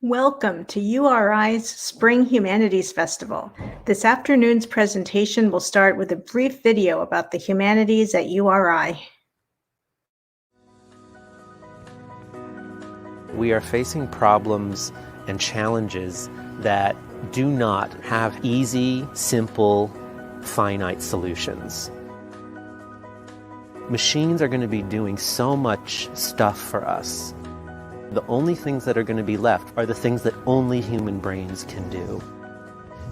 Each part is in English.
Welcome to URI's Spring Humanities Festival. This afternoon's presentation will start with a brief video about the humanities at URI. We are facing problems and challenges that do not have easy, simple, finite solutions. Machines are going to be doing so much stuff for us. The only things that are going to be left are the things that only human brains can do.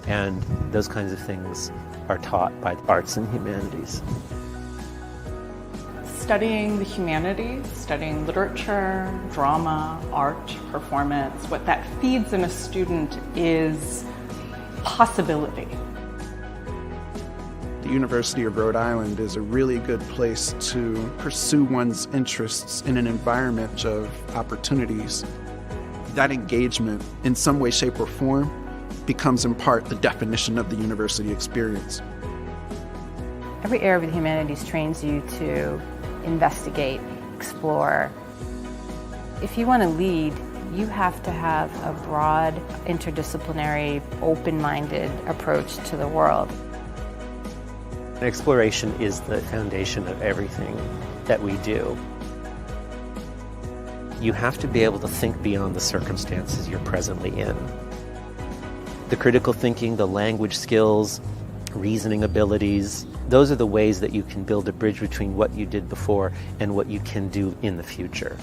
And those kinds of things are taught by the arts and humanities. Studying the humanities, studying literature, drama, art, performance, what that feeds in a student is possibility. The University of Rhode Island is a really good place to pursue one's interests in an environment of opportunities. That engagement, in some way, shape, or form, becomes in part the definition of the university experience. Every area of the humanities trains you to investigate, explore. If you want to lead, you have to have a broad, interdisciplinary, open-minded approach to the world. Exploration is the foundation of everything that we do. You have to be able to think beyond the circumstances you're presently in. The critical thinking, the language skills, reasoning abilities, those are the ways that you can build a bridge between what you did before and what you can do in the future.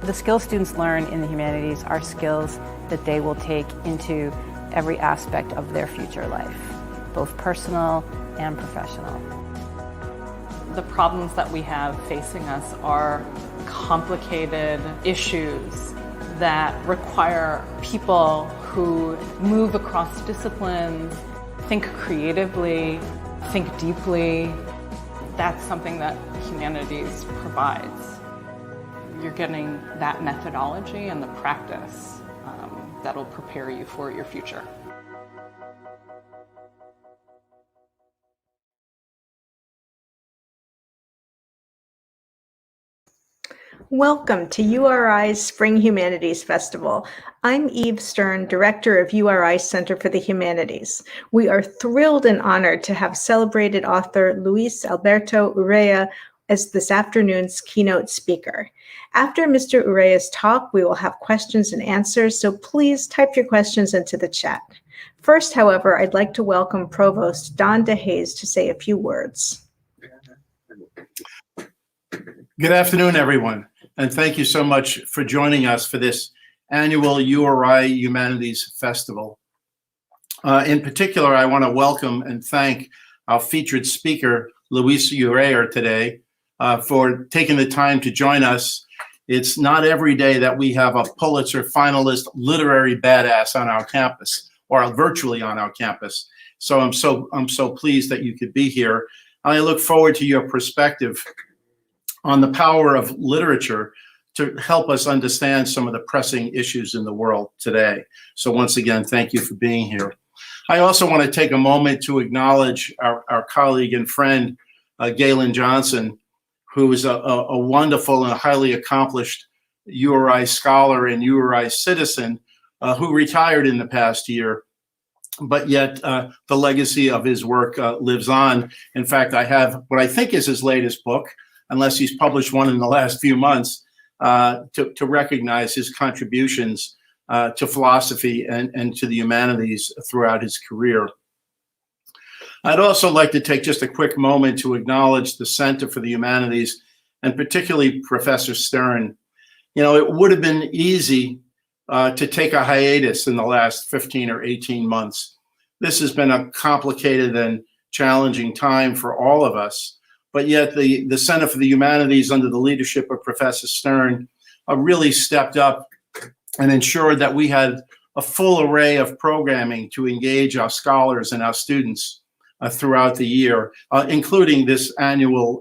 The skills students learn in the humanities are skills that they will take into every aspect of their future life, both personal and professional. The problems that we have facing us are complicated issues that require people who move across disciplines, think creatively, think deeply. That's something that humanities provides. You're getting that methodology and the practice that'll prepare you for your future. Welcome to URI's Spring Humanities Festival. I'm Eve Stern, Director of URI Center for the Humanities. We are thrilled and honored to have celebrated author Luis Alberto Urrea as this afternoon's keynote speaker. After Mr. Urrea's talk, we will have questions and answers, so please type your questions into the chat. First, however, I'd like to welcome Provost Don DeHaze to say a few words. Good afternoon, everyone, and thank you so much for joining us for this annual URI Humanities Festival. In particular, I want to welcome and thank our featured speaker, Luis Urrea, today for taking the time to join us. It's not every day that we have a Pulitzer finalist literary badass on our campus, or virtually on our campus. So I'm so pleased that you could be here. I look forward to your perspective on the power of literature to help us understand some of the pressing issues in the world today. So once again, thank you for being here. I also want to take a moment to acknowledge our colleague and friend, Galen Johnson, who is a wonderful and highly accomplished URI scholar and URI citizen who retired in the past year. But yet the legacy of his work lives on. In fact, I have what I think is his latest book, unless he's published one in the last few months, to recognize his contributions to philosophy and to the humanities throughout his career. I'd also like to take just a quick moment to acknowledge the Center for the Humanities, and particularly Professor Stern. You know, it would have been easy to take a hiatus in the last 15 or 18 months. This has been a complicated and challenging time for all of us. But yet the Center for the Humanities, under the leadership of Professor Stern, really stepped up and ensured that we had a full array of programming to engage our scholars and our students throughout the year, including this annual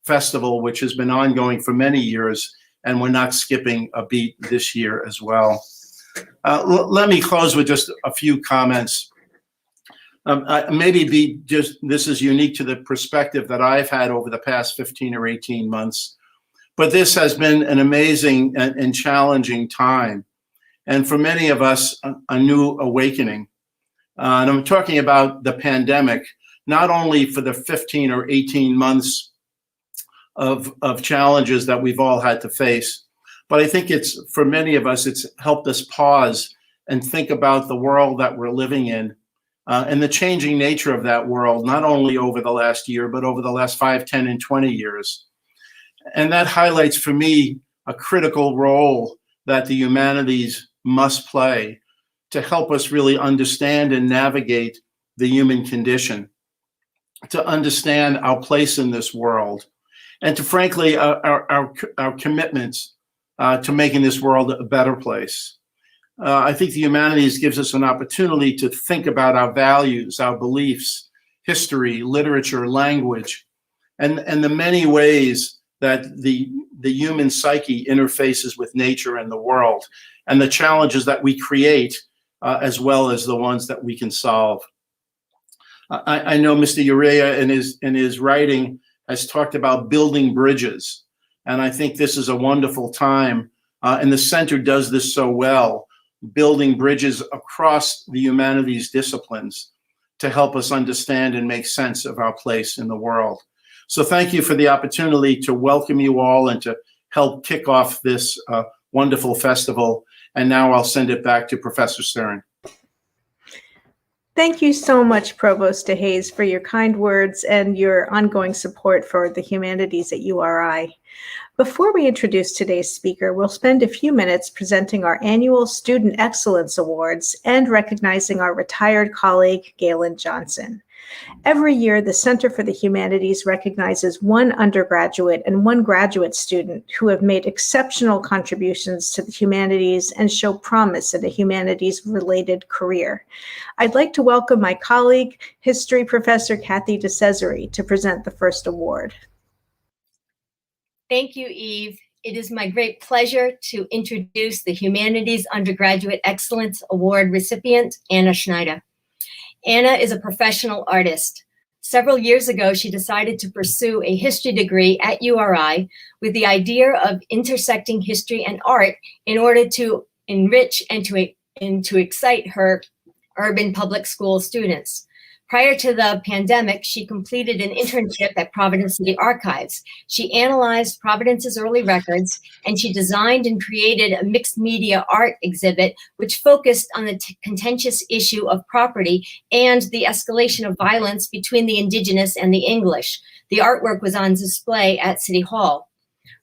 festival, which has been ongoing for many years, and we're not skipping a beat this year as well. Let me close with just a few comments. This is unique to the perspective that I've had over the past 15 or 18 months, but this has been an amazing and challenging time. and for many of us, a new awakening. And I'm talking about the pandemic, not only for the 15 or 18 months of challenges that we've all had to face, but I think it's, for many of us, it's helped us pause and think about the world that we're living in and the changing nature of that world, not only over the last year, but over the last 5, 10, and 20 years. And that highlights for me a critical role that the humanities must play to help us really understand and navigate the human condition, to understand our place in this world, and to, frankly, our commitments to making this world a better place. I think the humanities gives us an opportunity to think about our values, our beliefs, history, literature, language, and the many ways that the human psyche interfaces with nature and the world, and the challenges that we create, as well as the ones that we can solve. I know Mr. Urrea in his writing has talked about building bridges, and I think this is a wonderful time, and the center does this so well, building bridges across the humanities disciplines to help us understand and make sense of our place in the world. So thank you for the opportunity to welcome you all and to help kick off this wonderful festival. And now I'll send it back to Professor Stern. Thank you so much, Provost DeHaze, for your kind words and your ongoing support for the humanities at URI. Before we introduce today's speaker, we'll spend a few minutes presenting our annual Student Excellence Awards and recognizing our retired colleague, Galen Johnson. Every year, the Center for the Humanities recognizes one undergraduate and one graduate student who have made exceptional contributions to the humanities and show promise in a humanities-related career. I'd like to welcome my colleague, history professor Kathy DeCesare, to present the first award. Thank you, Eve. It is my great pleasure to introduce the Humanities Undergraduate Excellence Award recipient, Anna Schneider. Anna is a professional artist. Several years ago, she decided to pursue a history degree at URI with the idea of intersecting history and art in order to enrich and to excite her urban public school students. Prior to the pandemic, she completed an internship at Providence City Archives. She analyzed Providence's early records, and she designed and created a mixed media art exhibit which focused on the contentious issue of property and the escalation of violence between the Indigenous and the English. The artwork was on display at City Hall.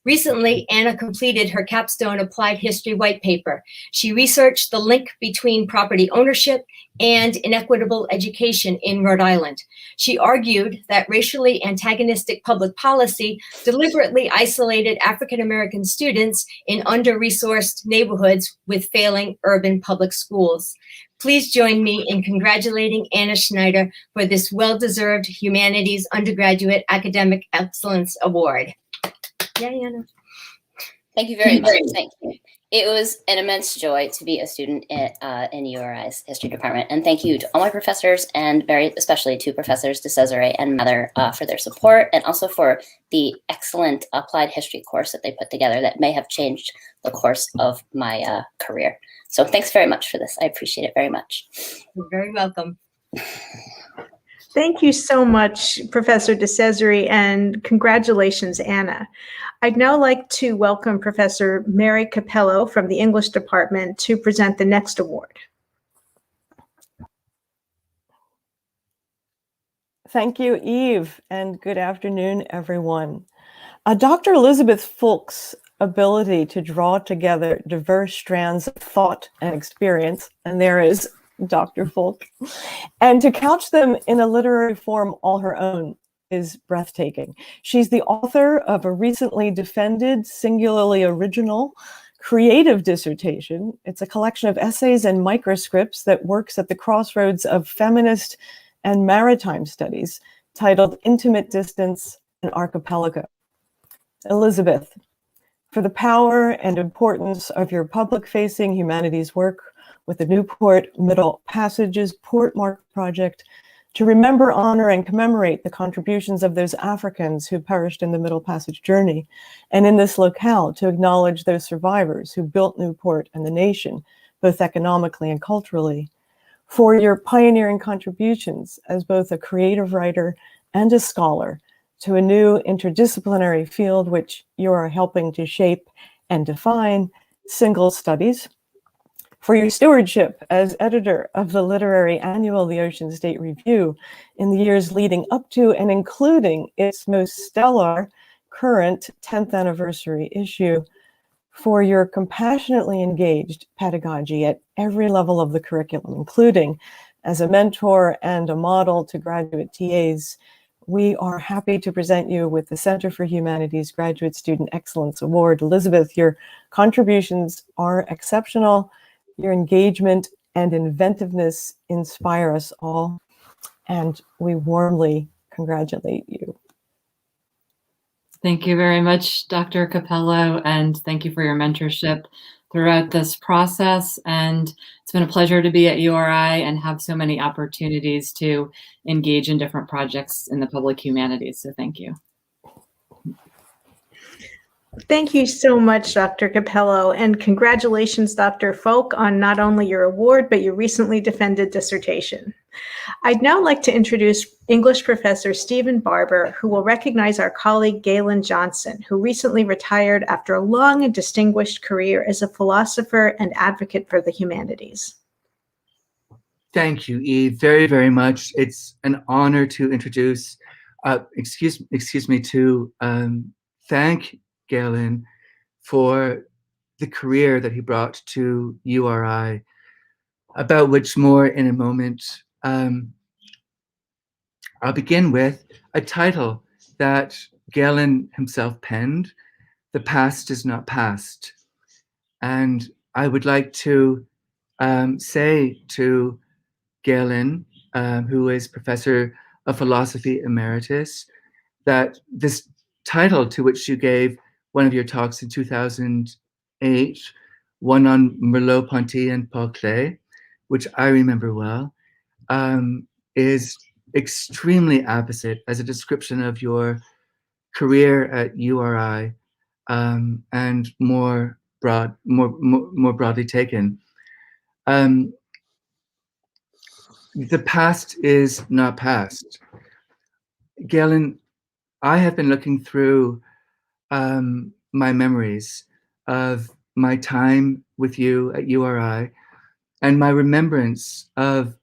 Recently, Anna completed her capstone applied history white paper. She researched the link between property ownership and inequitable education in Rhode Island. She argued that racially antagonistic public policy deliberately isolated African-American students in under-resourced neighborhoods with failing urban public schools. Please join me in congratulating Anna Schneider for this well-deserved Humanities Undergraduate Academic Excellence Award. Yay, Anna. Thank you very much. Thank you. It was an immense joy to be a student in URI's history department. And thank you to all my professors, and very especially to Professors DeCesare and Mather for their support, and also for the excellent applied history course that they put together that may have changed the course of my career. So thanks very much for this. I appreciate it very much. You're very welcome. Thank you so much, Professor DeCesare, and congratulations, Anna. I'd now like to welcome Professor Mary Capello from the English Department to present the next award. Thank you, Eve, and good afternoon, everyone. Dr. Elizabeth Fulk's ability to draw together diverse strands of thought and experience, and there is Dr. Fulk, and to couch them in a literary form all her own is breathtaking. She's the author of a recently defended, singularly original, creative dissertation. It's a collection of essays and microscripts that works at the crossroads of feminist and maritime studies, titled Intimate Distance and Archipelago. Elizabeth, for the power and importance of your public-facing humanities work with the Newport Middle Passages Port Mark Project, to remember, honor, and commemorate the contributions of those Africans who perished in the Middle Passage journey, and in this locale to acknowledge those survivors who built Newport and the nation, both economically and culturally, for your pioneering contributions as both a creative writer and a scholar to a new interdisciplinary field which you are helping to shape and define, single studies, for your stewardship as editor of the literary annual The Ocean State Review in the years leading up to and including its most stellar current 10th anniversary issue, for your compassionately engaged pedagogy at every level of the curriculum, including as a mentor and a model to graduate TAs. We are happy to present you with the Center for Humanities Graduate Student Excellence Award. Elizabeth, your contributions are exceptional. Your engagement and inventiveness inspire us all, and we warmly congratulate you. Thank you very much, Dr. Capello, and thank you for your mentorship throughout this process. And it's been a pleasure to be at URI and have so many opportunities to engage in different projects in the public humanities. So thank you. Thank you so much, Dr. Capello, and congratulations, Dr. Folk, on not only your award, but your recently defended dissertation. I'd now like to introduce English professor Stephen Barber, who will recognize our colleague Galen Johnson, who recently retired after a long and distinguished career as a philosopher and advocate for the humanities. Thank you, Eve, very, very much. It's an honor to introduce, thank Galen for the career that he brought to URI, about which more in a moment. I'll begin with a title that Galen himself penned, "The Past is Not Past." And I would like to say to Galen, who is Professor of Philosophy Emeritus, that this title, to which you gave one of your talks in 2008, one on Merleau-Ponty and Paul Klee, which I remember well, is extremely apposite as a description of your career at URI, and more broadly taken. The past is not past. Galen, I have been looking through my memories of my time with you at URI and my remembrance of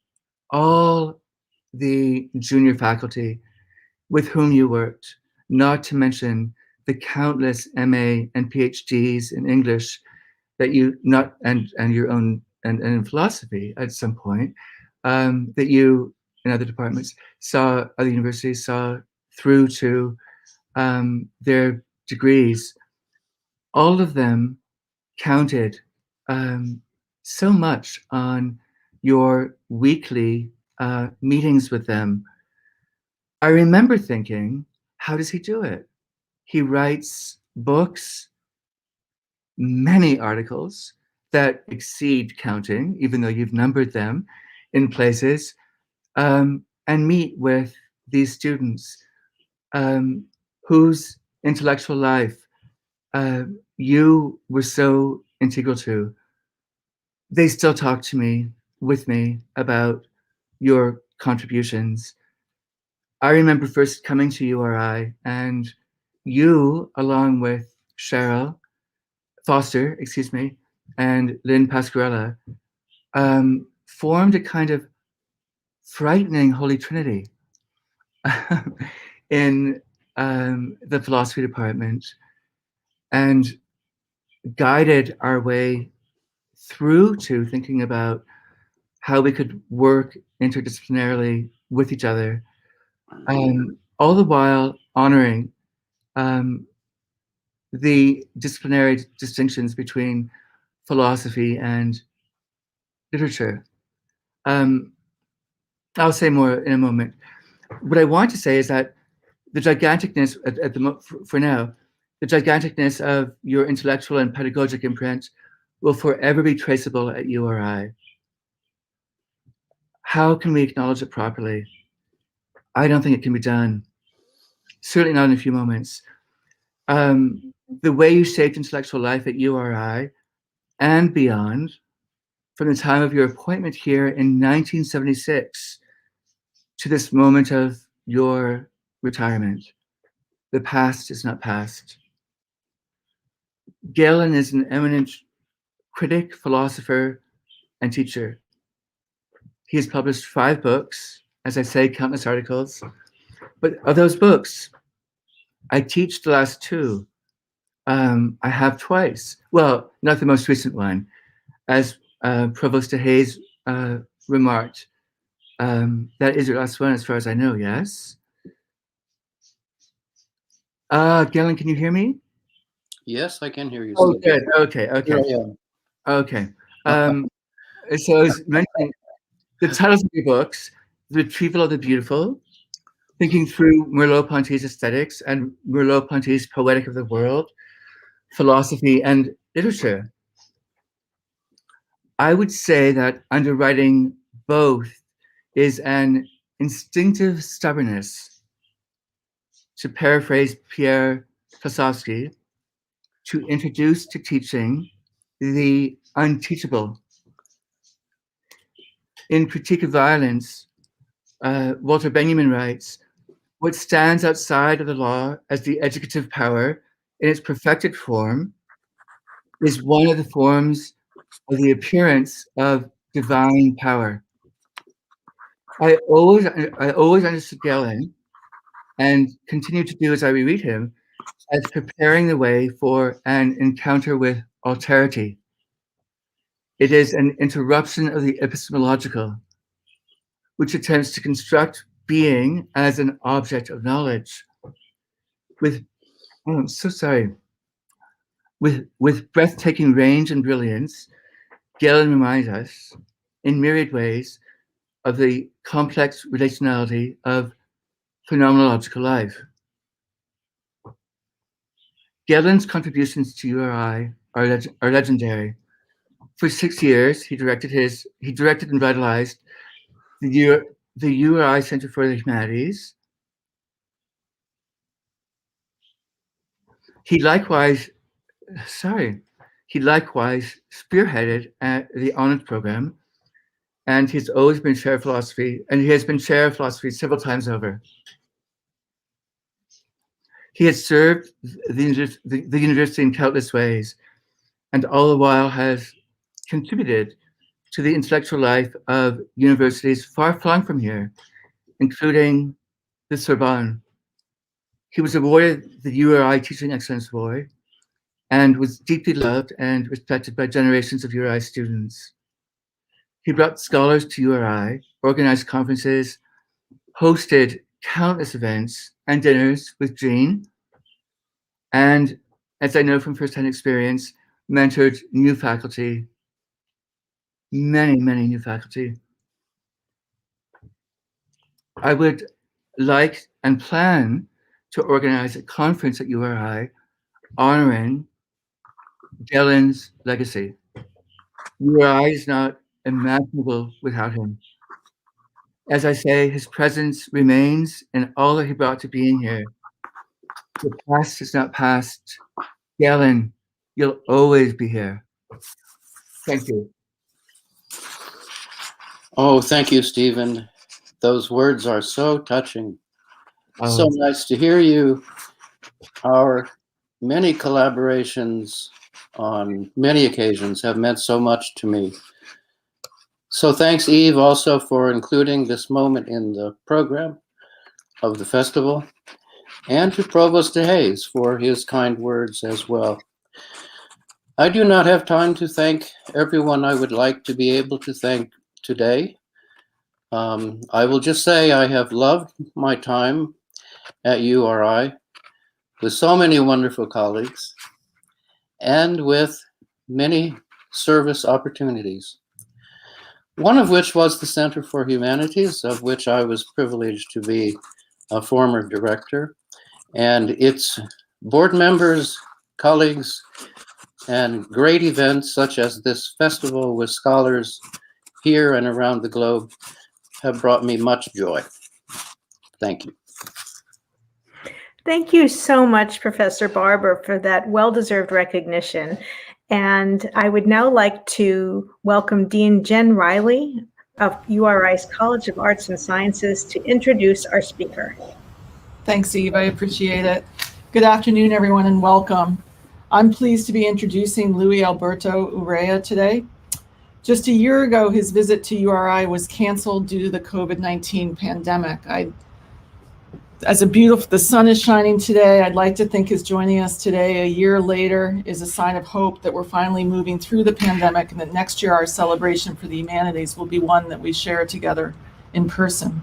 all the junior faculty with whom you worked, not to mention the countless MA and PhDs in English that you and your own and in philosophy at some point, that you in other departments other universities saw through to their degrees. All of them counted so much on your weekly meetings with them. I remember thinking, how does he do it? He writes books, many articles that exceed counting, even though you've numbered them in places, and meet with these students whose intellectual life you were so integral to. They still talk to with me about your contributions. I remember first coming to URI, and you, along with Cheryl Foster, and Lynn Pasquarella, formed a kind of frightening Holy Trinity in the philosophy department, and guided our way through to thinking about how we could work interdisciplinarily with each other, all the while honoring the disciplinary distinctions between philosophy and literature. I'll say more in a moment. What I want to say is that the giganticness for now, the giganticness of your intellectual and pedagogic imprint will forever be traceable at URI. How can we acknowledge it properly? I don't think it can be done. Certainly not in a few moments. The way you shaped intellectual life at URI and beyond from the time of your appointment here in 1976 to this moment of your retirement. The past is not past. Galen is an eminent critic, philosopher, and teacher. He has published 5 books, as I say, countless articles. But of those books, I teach the last 2. I have twice. Well, not the most recent one. As Provost DeHaze remarked, that is your last one as far as I know, yes? Galen, can you hear me? Yes, I can hear you. Oh, Steve. good. Okay. Yeah. Okay. So I was mentioning the titles of your books: The Retrieval of the Beautiful, Thinking Through Merleau-Ponty's Aesthetics and Merleau-Ponty's Poetic of the World, Philosophy and Literature. I would say that underwriting both is an instinctive stubbornness, to paraphrase Pierre Klosowski, to introduce to teaching the unteachable. In Critique of Violence, Walter Benjamin writes, what stands outside of the law as the educative power in its perfected form is one of the forms of the appearance of divine power. I always understood Galen, and continue to do as I reread him, as preparing the way for an encounter with alterity. It is an interruption of the epistemological, which attempts to construct being as an object of knowledge. With breathtaking range and brilliance, Galen reminds us, in myriad ways, of the complex relationality of phenomenological life. Galen's contributions to URI are legendary. For 6 years, he directed and vitalized the URI Center for the Humanities. He likewise spearheaded the honors program, and he's always been chair of philosophy, and he has been chair of philosophy several times over. He has served the university in countless ways, and all the while has contributed to the intellectual life of universities far flung from here, including the Sorbonne. He was awarded the URI Teaching Excellence Award and was deeply loved and respected by generations of URI students. He brought scholars to URI, organized conferences, hosted countless events and dinners with Jean, and, as I know from firsthand experience, mentored new faculty, many new faculty. I would like and plan to organize a conference at URI honoring Galen's legacy. URI is not imaginable without him. As I say, his presence remains in all that he brought to being here. The past is not past. Galen, you'll always be here. Thank you. Oh, thank you, Stephen. Those words are so touching. So nice to hear you. Our many collaborations on many occasions have meant so much to me. So thanks, Eve, also for including this moment in the program of the festival, and to Provost DeHaze for his kind words as well. I do not have time to thank everyone I would like to be able to thank today. I will just say I have loved my time at URI with so many wonderful colleagues and with many service opportunities. One of which was the Center for Humanities, of which I was privileged to be a former director, and its board members, colleagues, and great events such as this festival with scholars here and around the globe have brought me much joy. Thank you. Thank you so much, Professor Barber, for that well-deserved recognition. And I would now like to welcome Dean Jen Riley of URI's College of Arts and Sciences to introduce our speaker. Thanks, Eve. I appreciate it. Good afternoon, everyone, and welcome. I'm pleased to be introducing Luis Alberto Urrea today. Just a year ago, his visit to URI was canceled due to the COVID-19 pandemic. The sun is shining today. I'd like to think his joining us today a year later is a sign of hope that we're finally moving through the pandemic, and that next year our celebration for the humanities will be one that we share together in person.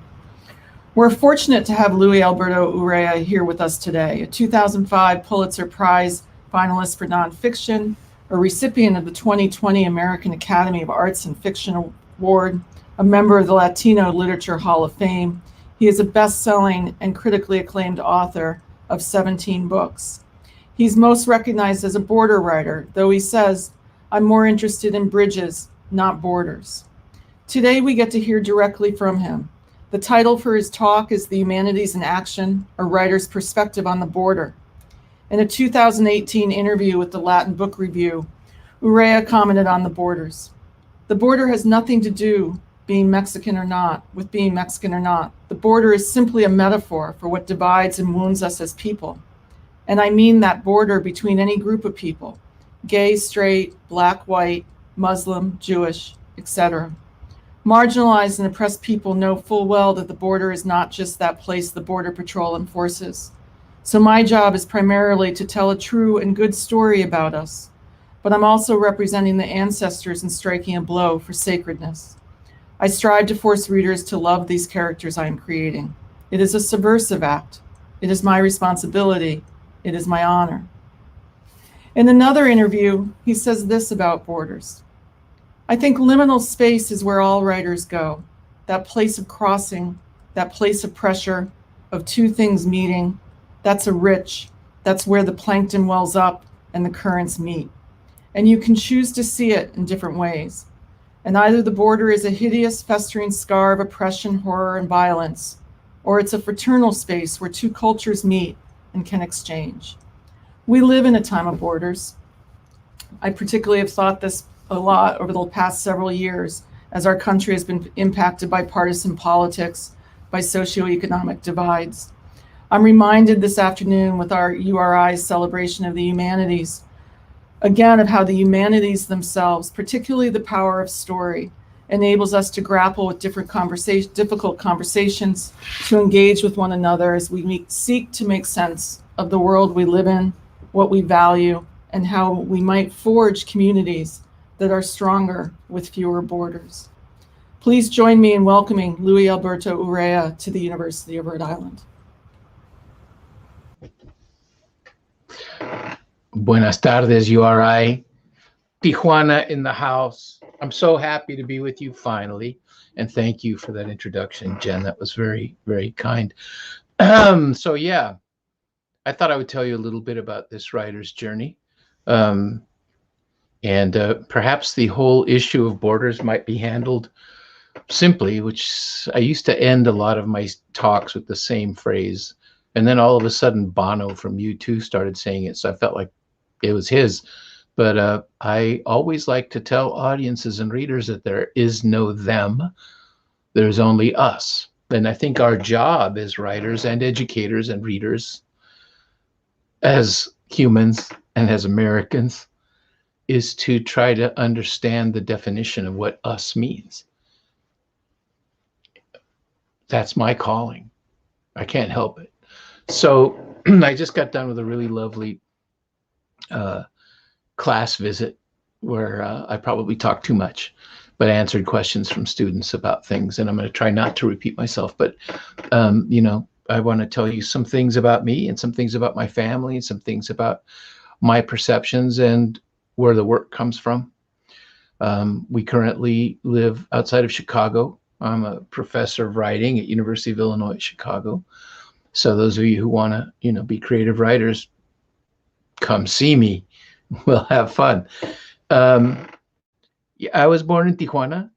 We're fortunate to have Luis Alberto Urrea here with us today, a 2005 Pulitzer Prize finalist for nonfiction, a recipient of the 2020 American Academy of Arts and Fiction Award, a member of the Latino Literature Hall of Fame. He is a best-selling and critically acclaimed author of 17 books. He's most recognized as a border writer, though he says, "I'm more interested in bridges, not borders." Today we get to hear directly from him. The title for his talk is The Humanities in Action, A Writer's Perspective on the Border. In a 2018 interview with the Latin Book Review, Urrea commented on the borders. "The border has nothing to do with being Mexican or not. The border is simply a metaphor for what divides and wounds us as people. And I mean that border between any group of people, gay, straight, black, white, Muslim, Jewish, etc. Marginalized and oppressed people know full well that the border is not just that place the Border Patrol enforces. So my job is primarily to tell a true and good story about us, but I'm also representing the ancestors and striking a blow for sacredness. I strive to force readers to love these characters I am creating. It is a subversive act. It is my responsibility. It is my honor." In another interview, he says this about borders. "I think liminal space is where all writers go, that place of crossing, that place of pressure, of two things meeting. That's a rich, that's where the plankton wells up and the currents meet. And you can choose to see it in different ways. And either the border is a hideous, festering scar of oppression, horror, and violence, or it's a fraternal space where two cultures meet and can exchange. We live in a time of borders. I particularly have thought this a lot over the past several years as our country has been impacted by partisan politics, by socioeconomic divides. I'm reminded this afternoon with our URI celebration of the humanities, again, of how the humanities themselves, particularly the power of story, enables us to grapple with difficult conversations, to engage with one another as we seek to make sense of the world we live in, what we value, and how we might forge communities that are stronger with fewer borders. Please join me in welcoming Luis Alberto Urrea to the University of Rhode Island. Buenas tardes, URI. Tijuana in the house. I'm so happy to be with you finally. And thank you for that introduction, Jen. That was very, very kind. So yeah, I thought I would tell you a little bit about this writer's journey. Perhaps the whole issue of borders might be handled simply, which I used to end a lot of my talks with the same phrase. And then all of a sudden, Bono from U2 started saying it. So I felt like it was his. But I always like to tell audiences and readers that there is no them. There's only us. And I think our job as writers and educators and readers, as humans and as Americans, is to try to understand the definition of what us means. That's my calling. I can't help it. So I just got done with a really lovely class visit where I probably talked too much, but answered questions from students about things. And I'm going to try not to repeat myself, but I want to tell you some things about me and some things about my family and some things about my perceptions and where the work comes from. We currently live outside of Chicago. I'm a professor of writing at University of Illinois, Chicago. So those of you who want to, be creative writers, come see me. We'll have fun. I was born in Tijuana.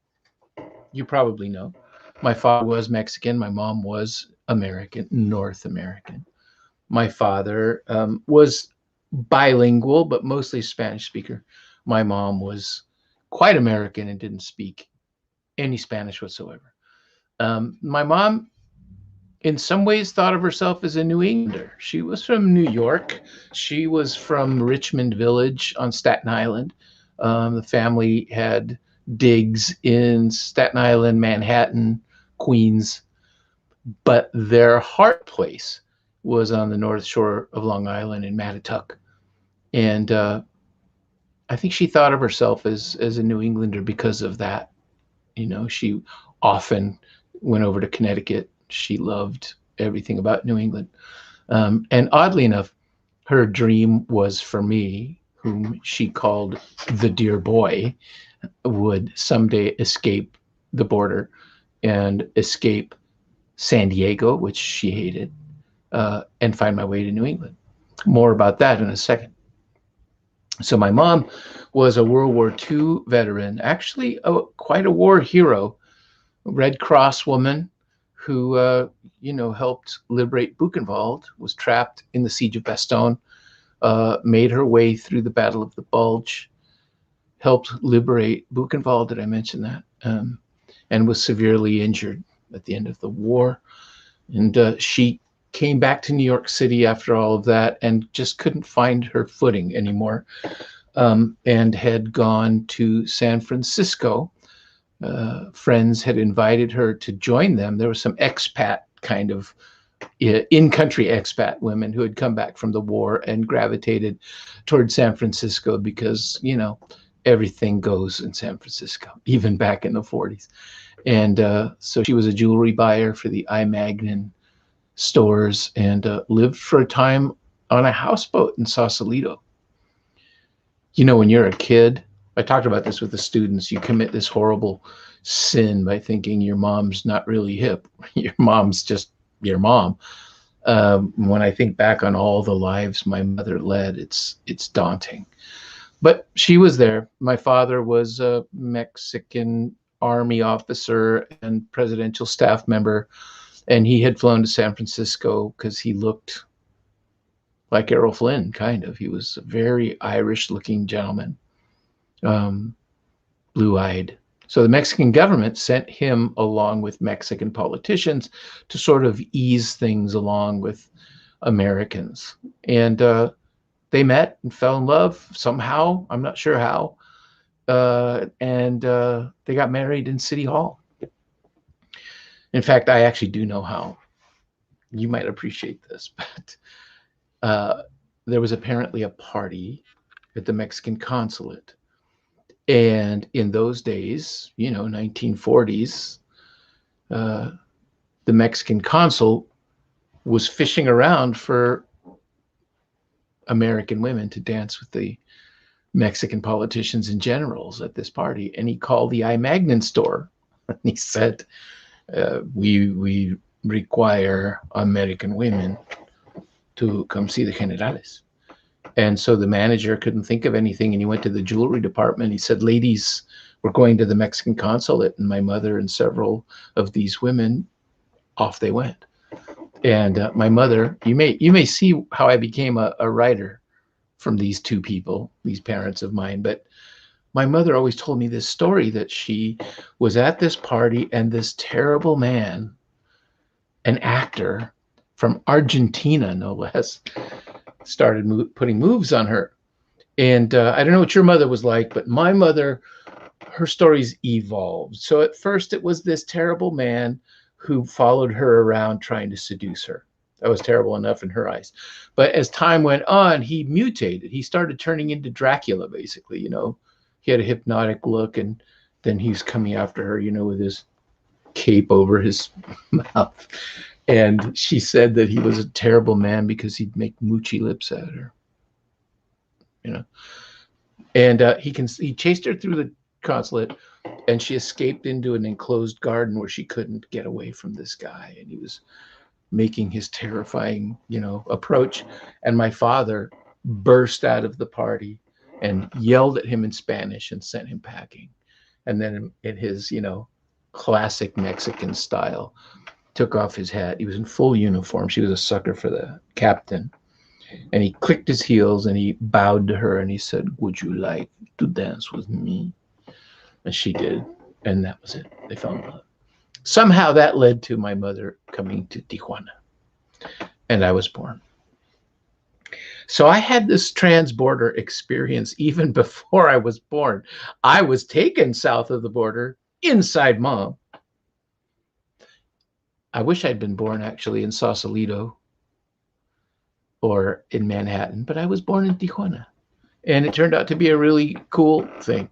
You probably know. My father was Mexican. My mom was American, North American. My father was bilingual, but mostly Spanish speaker. my mom was quite American and didn't speak any Spanish whatsoever. My mom, in some ways, thought of herself as a New Englander. She was from New York. She was from Richmond Village on Staten Island. The family had digs in Staten Island, Manhattan, Queens, but their heart place was on the North Shore of Long Island in Mattituck. And I think she thought of herself as a New Englander because of that. You know, she often went over to Connecticut. She loved everything about New England. And oddly enough, her dream was for me, whom she called the dear boy, would someday escape the border and escape San Diego, which she hated, and find my way to New England. More about that in a second. So my mom was a World War II veteran, actually quite a war hero, Red Cross woman who, helped liberate Buchenwald, was trapped in the Siege of Bastogne, made her way through the Battle of the Bulge, helped liberate Buchenwald, did I mention that? And was severely injured at the end of the war. And she came back to New York City after all of that and just couldn't find her footing anymore, and had gone to San Francisco. Friends had invited her to join them. There was some expat kind of in-country expat women who had come back from the war and gravitated towards San Francisco because, everything goes in San Francisco, even back in the 40s. And so she was a jewelry buyer for the I. Magnin stores and lived for a time on a houseboat in Sausalito. When you're a kid, I talked about this with the students, you commit this horrible sin by thinking your mom's not really hip. Your mom's just your mom. When I think back on all the lives my mother led, it's daunting. But she was there. My father was a Mexican Army officer and presidential staff member, and he had flown to San Francisco because he looked like Errol Flynn, kind of. He was a very Irish-looking gentleman, blue-eyed. So the Mexican government sent him along with Mexican politicians to sort of ease things along with Americans. And they met and fell in love somehow. I'm not sure how. And they got married in City Hall. In fact, I actually do know how. You might appreciate this, but there was apparently a party at the Mexican consulate. And in those days, 1940s, the Mexican consul was fishing around for American women to dance with the Mexican politicians and generals at this party. And he called the I. Magnin store and he said, we require American women to come see the generales. And so the manager couldn't think of anything, and he went to the jewelry department. He said, ladies, we're going to the Mexican consulate. And my mother and several of these women, off they went. And my mother, you may see how I became a writer from these two people, these parents of mine. But my mother always told me this story that she was at this party and this terrible man, an actor from Argentina, no less, started putting moves on her. And I don't know what your mother was like, but my mother, her stories evolved. So at first it was this terrible man who followed her around trying to seduce her. That was terrible enough in her eyes. But as time went on, he mutated. He started turning into Dracula, basically. He had a hypnotic look, and then he's coming after her, with his cape over his mouth. And she said that he was a terrible man because he'd make moochy lips at her, And he chased her through the consulate, and she escaped into an enclosed garden where she couldn't get away from this guy. And he was making his terrifying, approach. And my father burst out of the party and yelled at him in Spanish and sent him packing. And then in his, classic Mexican style, took off his hat. He was in full uniform. She was a sucker for the captain. And he clicked his heels and he bowed to her and he said, "Would you like to dance with me?" And she did. And that was it. They fell in love. Somehow that led to my mother coming to Tijuana. And I was born. So I had this transborder experience even before I was born. I was taken south of the border inside mom. I wish I'd been born actually in Sausalito or in Manhattan, but I was born in Tijuana. And it turned out to be a really cool thing.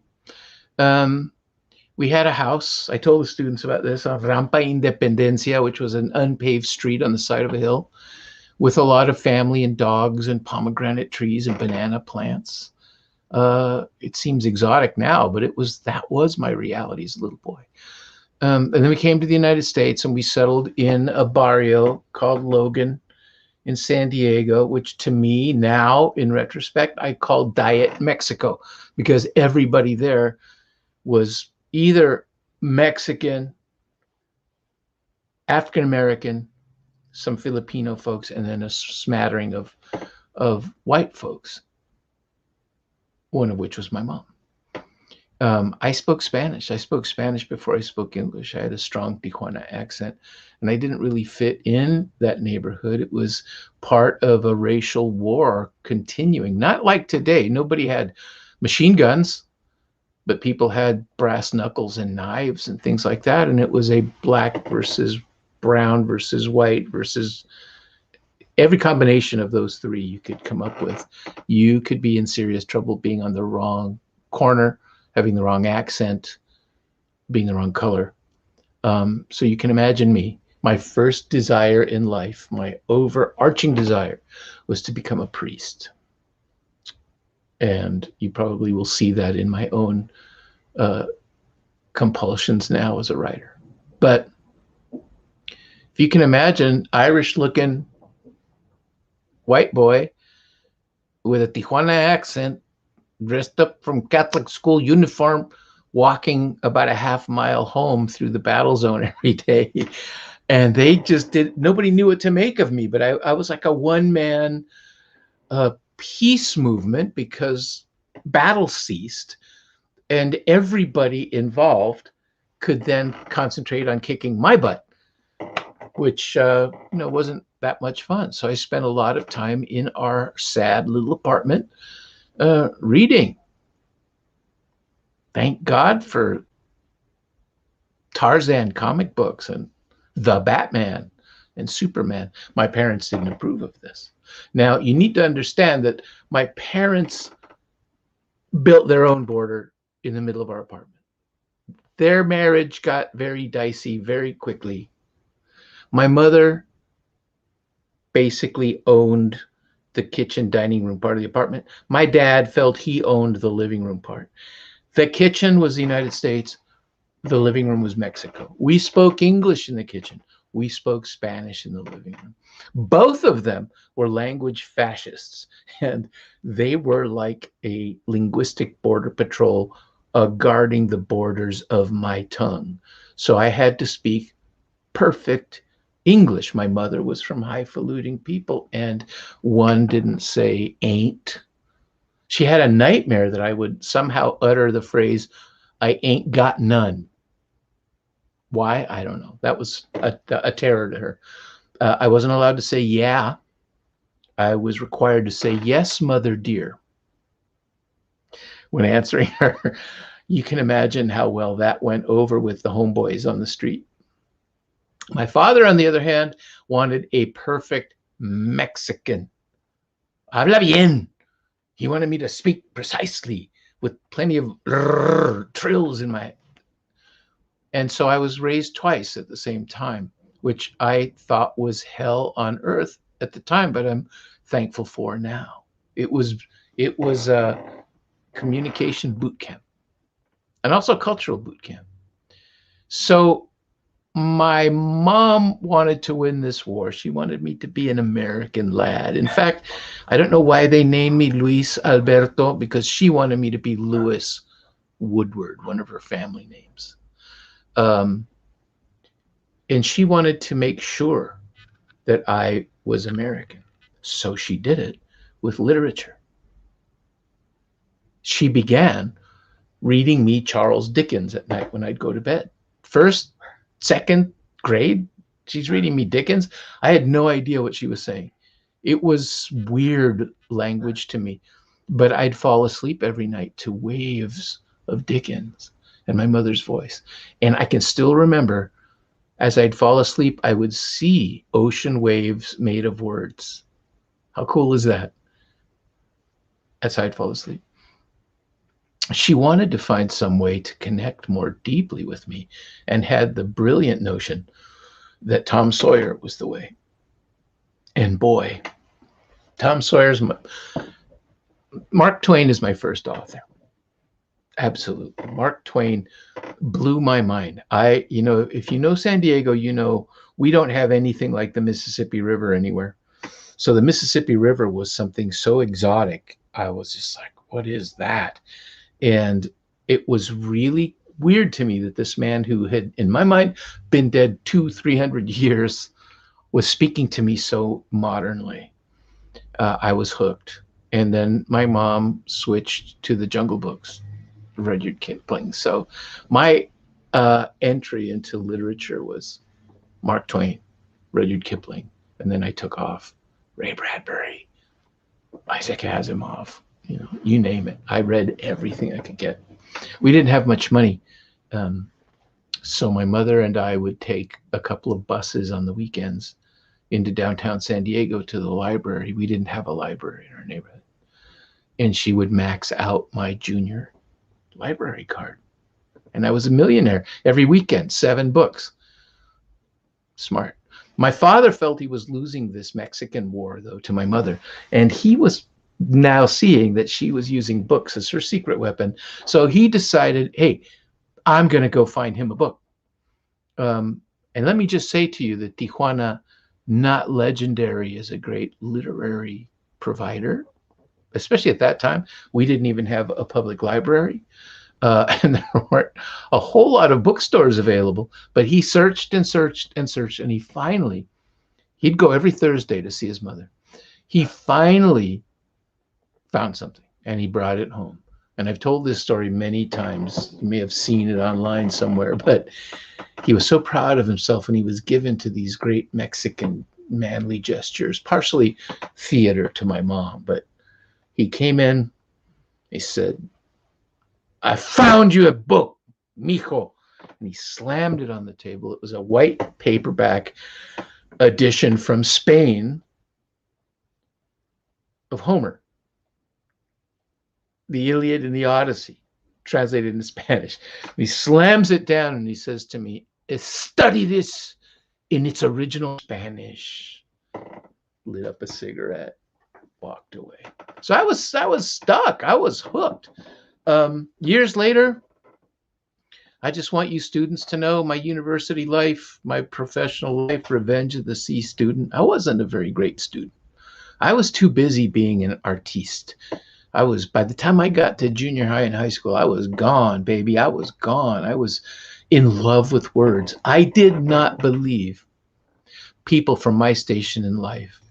We had a house. I told the students about this on Rampa Independencia, which was an unpaved street on the side of a hill with a lot of family and dogs and pomegranate trees and banana plants. It seems exotic now, but that was my reality as a little boy. And then we came to the United States and we settled in a barrio called Logan in San Diego, which to me now, in retrospect, I call Diet Mexico, because everybody there was either Mexican, African-American, some Filipino folks, and then a smattering of white folks, one of which was my mom. I spoke Spanish. I spoke Spanish before I spoke English. I had a strong Tijuana accent, and I didn't really fit in that neighborhood. It was part of a racial war continuing, not like today. Nobody had machine guns, but people had brass knuckles and knives and things like that. And it was a black versus brown versus white versus every combination of those three you could come up with. You could be in serious trouble being on the wrong corner, having the wrong accent, being the wrong color. So you can imagine me. My first desire in life, my overarching desire, was to become a priest. And you probably will see that in my own compulsions now as a writer. But if you can imagine, Irish-looking white boy with a Tijuana accent, dressed up from Catholic school uniform, walking about a half-mile home through the battle zone every day. And they just nobody knew what to make of me, but I was like a one-man peace movement because battle ceased and everybody involved could then concentrate on kicking my butt, which wasn't that much fun. So I spent a lot of time in our sad little apartment reading. Thank God for Tarzan comic books and the Batman and Superman. My parents didn't approve of this. Now, you need to understand that my parents built their own border in the middle of our apartment. Their marriage got very dicey very quickly. My mother basically owned the kitchen dining room part of the apartment. My dad felt he owned the living room part. The kitchen was the United States. The living room was Mexico. We spoke English in the kitchen. We spoke Spanish in the living room. Both of them were language fascists, and they were like a linguistic border patrol guarding the borders of my tongue. So I had to speak perfect English. My mother was from highfalutin people, and one didn't say ain't. She had a nightmare that I would somehow utter the phrase, "I ain't got none." Why? I don't know. That was a terror to her. I wasn't allowed to say yeah. I was required to say yes, mother dear, when answering her. You can imagine how well that went over with the homeboys on the street. My father, on the other hand, wanted a perfect Mexican. Habla bien. He wanted me to speak precisely with plenty of trills in my. And so I was raised twice at the same time, which I thought was hell on earth at the time, but I'm thankful for now. It was a communication boot camp and also cultural boot camp. So my mom wanted to win this war. She wanted me to be an American lad. In fact, I don't know why they named me Luis Alberto, because she wanted me to be Louis Woodward, one of her family names. And she wanted to make sure that I was American. So she did it. with literature. She began reading me Charles Dickens at night when I'd go to bed. First, second grade, she's reading me Dickens. I had no idea what she was saying. It was weird language to me, but I'd fall asleep every night to waves of Dickens and my mother's voice. And I can still remember, as I'd fall asleep, I would see ocean waves made of words. How cool is that? As I'd fall asleep. She wanted to find some way to connect more deeply with me and had the brilliant notion that Tom Sawyer was the way. And boy, Mark Twain is my first author. Absolutely. Mark Twain blew my mind. If you know San Diego, you know we don't have anything like the Mississippi River anywhere. So the Mississippi River was something so exotic. I was just like, what is that? And it was really weird to me that this man who had, in my mind, been dead 200-300 years was speaking to me so modernly. I was hooked. And then my mom switched to the Jungle Books, Rudyard Kipling. So my entry into literature was Mark Twain, Rudyard Kipling. And then I took off. Ray Bradbury, Isaac Asimov, you name it. I read everything I could get. We didn't have much money. So my mother and I would take a couple of buses on the weekends into downtown San Diego to the library. We didn't have a library in our neighborhood. And she would max out my junior library card. And I was a millionaire every weekend, 7 books. Smart. My father felt he was losing this Mexican war, though, to my mother. And he was now seeing that she was using books as her secret weapon. So he decided, hey, I'm going to go find him a book. And let me just say to you that Tijuana, not legendary as a great literary provider, especially at that time. We didn't even have a public library. And there weren't a whole lot of bookstores available, but he searched and searched and searched, and he'd go every Thursday to see his mother. He finally found something, and he brought it home. And I've told this story many times. You may have seen it online somewhere, but he was so proud of himself, and he was given to these great Mexican manly gestures, partially theater to my mom. But he came in, he said, I found you a book, mijo. And he slammed it on the table. It was a white paperback edition from Spain of Homer, the Iliad and the Odyssey, translated into Spanish. And he slams it down and he says to me, study this in its original Spanish. Lit up a cigarette, walked away. So I was stuck. I was hooked. Years later, I just want you students to know my university life, my professional life, Revenge of the C student. I wasn't a very great student. I was too busy being an artiste. By the time I got to junior high and high school, I was gone, baby. I was gone. I was in love with words. I did not believe people from my station in life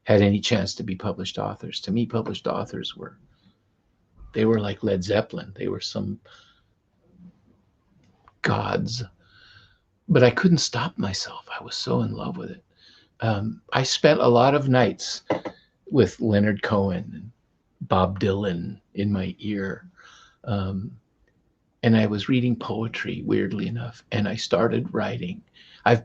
had any chance to be published authors. To me, published authors were like Led Zeppelin. They were some gods. But I couldn't stop myself. I was so in love with it. I spent a lot of nights with Leonard Cohen and Bob Dylan in my ear. And I was reading poetry, weirdly enough, and I started writing. I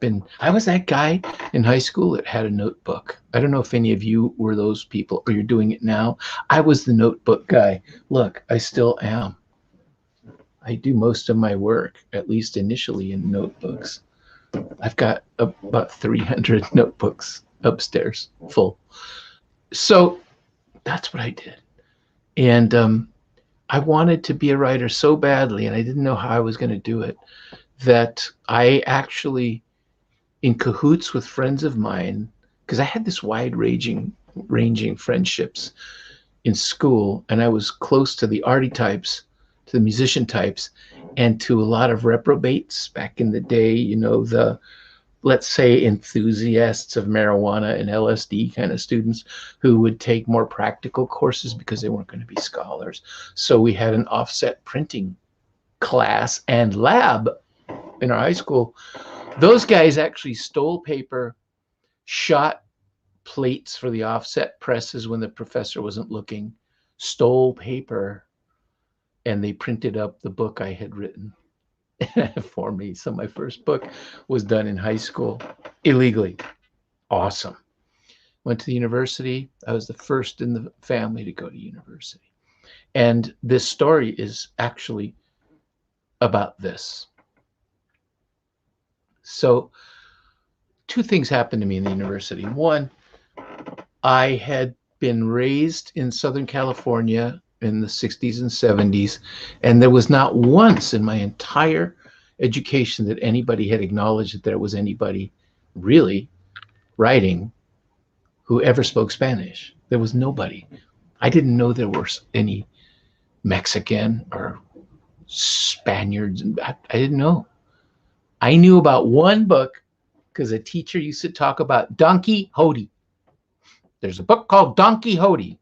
was that guy in high school that had a notebook. I don't know if any of you were those people or you're doing it now. I was the notebook guy. Look, I still am. I do most of my work, at least initially, in notebooks. I've got about 300 notebooks upstairs full. So that's what I did. And I wanted to be a writer so badly, and I didn't know how I was going to do it, that I actually, in cahoots with friends of mine, because I had this wide-ranging friendships in school, and I was close to the arty types, to the musician types, and to a lot of reprobates back in the day, the let's say, enthusiasts of marijuana and LSD kind of students who would take more practical courses because they weren't going to be scholars. So we had an offset printing class and lab in our high school. Those guys actually stole paper, shot plates for the offset presses when the professor wasn't looking, stole paper, and they printed up the book I had written for me. So my first book was done in high school illegally. Awesome. Went to the university. I was the first in the family to go to university. And this story is actually about this. So two things happened to me in the university. One, I had been raised in Southern California in the 60s and 70s, and there was not once in my entire education that anybody had acknowledged that there was anybody really writing who ever spoke Spanish. There was nobody. I didn't know there were any Mexican or Spaniards. I didn't know. I knew about one book because a teacher used to talk about Don Quixote. There's a book called Don Quixote.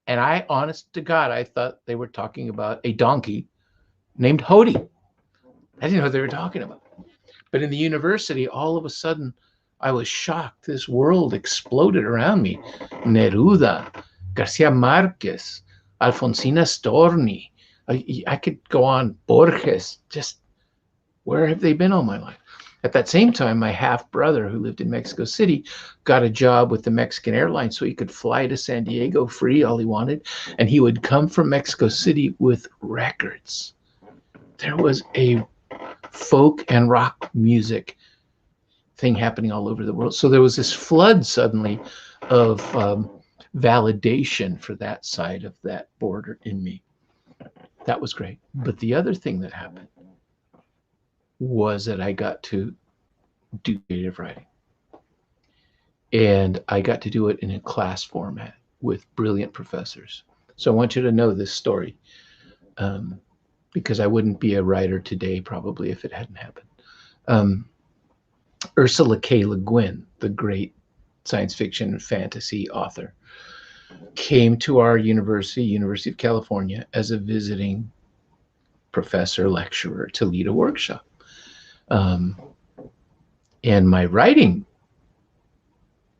And I, honest to God, I thought they were talking about a donkey named Hody. I didn't know what they were talking about. But in the university, all of a sudden, I was shocked. This world exploded around me. Neruda, Garcia Marquez, Alfonsina Storni. I could go on. Borges. Just where have they been all my life? At that same time, my half-brother, who lived in Mexico City, got a job with the Mexican Airlines so he could fly to San Diego free all he wanted. And he would come from Mexico City with records. There was a folk and rock music thing happening all over the world. So there was this flood suddenly of validation for that side of that border in me. That was great. But the other thing that happened was that I got to do creative writing. And I got to do it in a class format with brilliant professors. So I want you to know this story because I wouldn't be a writer today probably if it hadn't happened. Ursula Le Guin, the great science fiction and fantasy author, came to our university, University of California, as a visiting professor, lecturer to lead a workshop. And my writing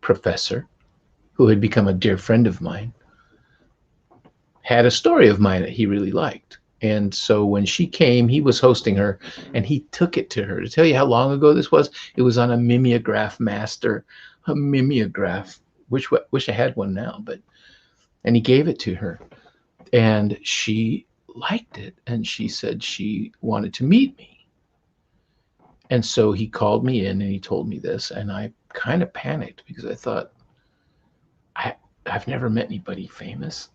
professor, who had become a dear friend of mine, had a story of mine that he really liked. And so when she came, he was hosting her, and he took it to her. To tell you how long ago this was, it was on a mimeograph master, a mimeograph, wish I had one now, and he gave it to her. And she liked it, and she said she wanted to meet me. And so he called me in and he told me this, and I kind of panicked because I thought, I've never met anybody famous,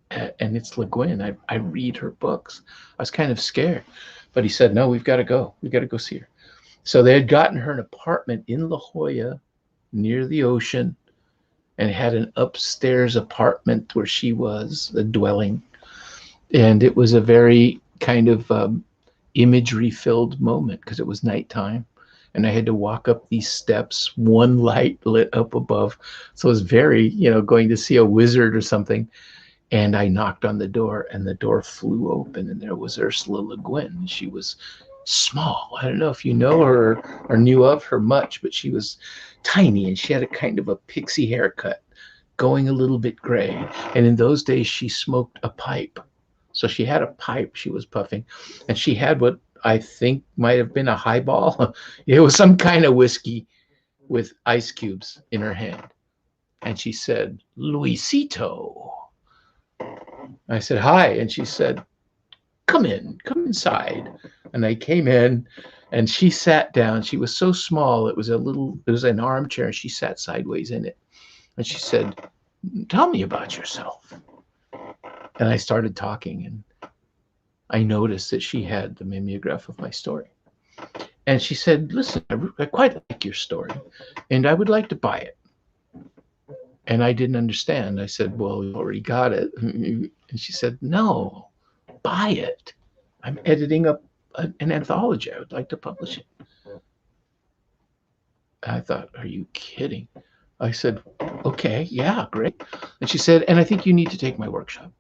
and it's Le Guin. I read her books. I was kind of scared, but he said, no, we've got to go. We've got to go see her. So they had gotten her an apartment in La Jolla near the ocean, and had an upstairs apartment where she was, a dwelling. And it was a very kind of imagery-filled moment because it was nighttime, and I had to walk up these steps, one light lit up above. So it was very, going to see a wizard or something. And I knocked on the door, and the door flew open, and there was Ursula Le Guin. She was small. I don't know if you know her or knew of her much, but she was tiny, and she had a kind of a pixie haircut, going a little bit gray. And in those days, she smoked a pipe. So she had a pipe she was puffing, and she had what I think might have been a highball. It was some kind of whiskey with ice cubes in her hand. And she said, Luisito. I said, hi. And she said, come inside. And I came in, and she sat down. She was so small. It was an armchair, and she sat sideways in it. And she said, tell me about yourself. And I started talking, and I noticed that she had the mimeograph of my story. And she said, listen, I quite like your story, and I would like to buy it. And I didn't understand. I said, well, you already got it. And she said, no, buy it. I'm editing up an anthology. I would like to publish it. I thought, are you kidding? I said, okay, yeah, great. And she said, and I think you need to take my workshop.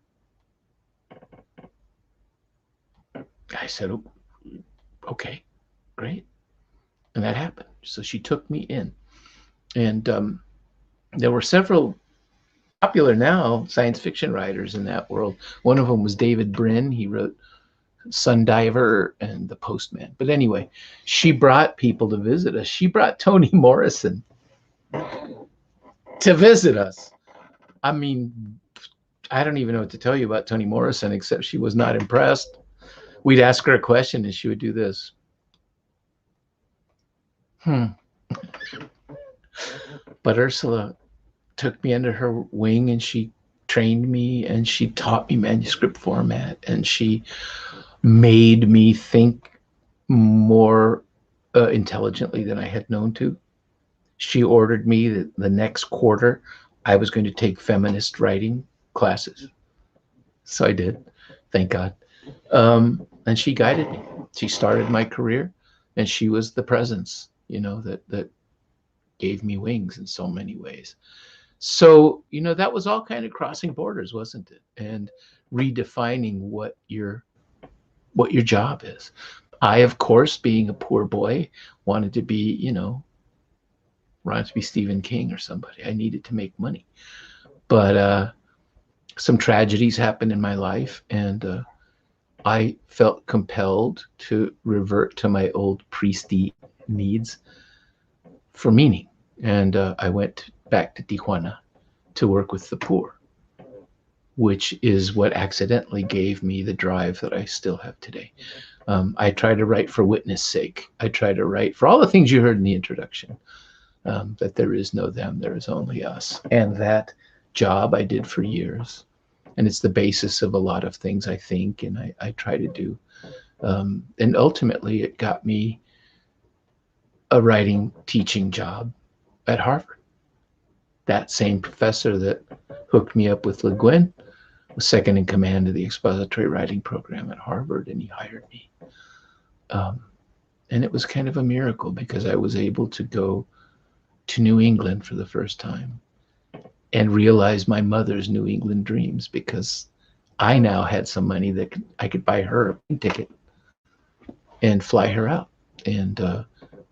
I said, oh, okay, great. And that happened. So she took me in. And there were several popular now science fiction writers in that world. One of them was David Brin. He wrote Sundiver and The Postman. But anyway, she brought people to visit us. She brought Toni Morrison to visit us. I mean, I don't even know what to tell you about Toni Morrison, except she was not impressed. We'd ask her a question and she would do this. But Ursula took me under her wing and she trained me and she taught me manuscript format and she made me think more intelligently than I had known to. She ordered me that the next quarter I was going to take feminist writing classes. So I did, thank God. And she guided me. She started my career and she was the presence, you know, that gave me wings in so many ways. So, you know, that was all kind of crossing borders, wasn't it? And redefining what your job is. I, of course, being a poor boy, wanted to be, you know, Stephen King or somebody. I needed to make money. But some tragedies happened in my life, and I felt compelled to revert to my old priesty needs for meaning. And I went back to Tijuana to work with the poor, which is what accidentally gave me the drive that I still have today. I try to write for witness sake. I try to write for all the things you heard in the introduction, that there is no them, there is only us. And that job I did for years. And it's the basis of a lot of things I think and I try to do. And ultimately, it got me a writing teaching job at Harvard. That same professor that hooked me up with Le Guin was second in command of the expository writing program at Harvard, and he hired me. And it was kind of a miracle because I was able to go to New England for the first time and realize my mother's New England dreams, because I now had some money that I could buy her a plane ticket and fly her out. And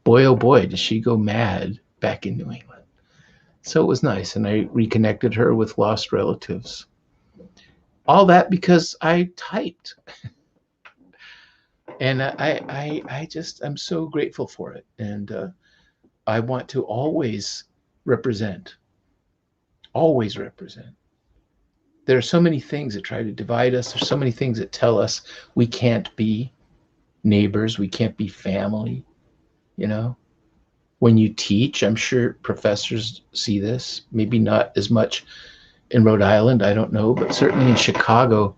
boy, oh boy, did she go mad back in New England. So it was nice. And I reconnected her with lost relatives. All that because I typed. And I'm so grateful for it. And I want to always represent. Always represent. There are so many things that try to divide us. There's so many things that tell us we can't be neighbors. We can't be family, you know? When you teach, I'm sure professors see this, maybe not as much in Rhode Island, I don't know, but certainly in Chicago,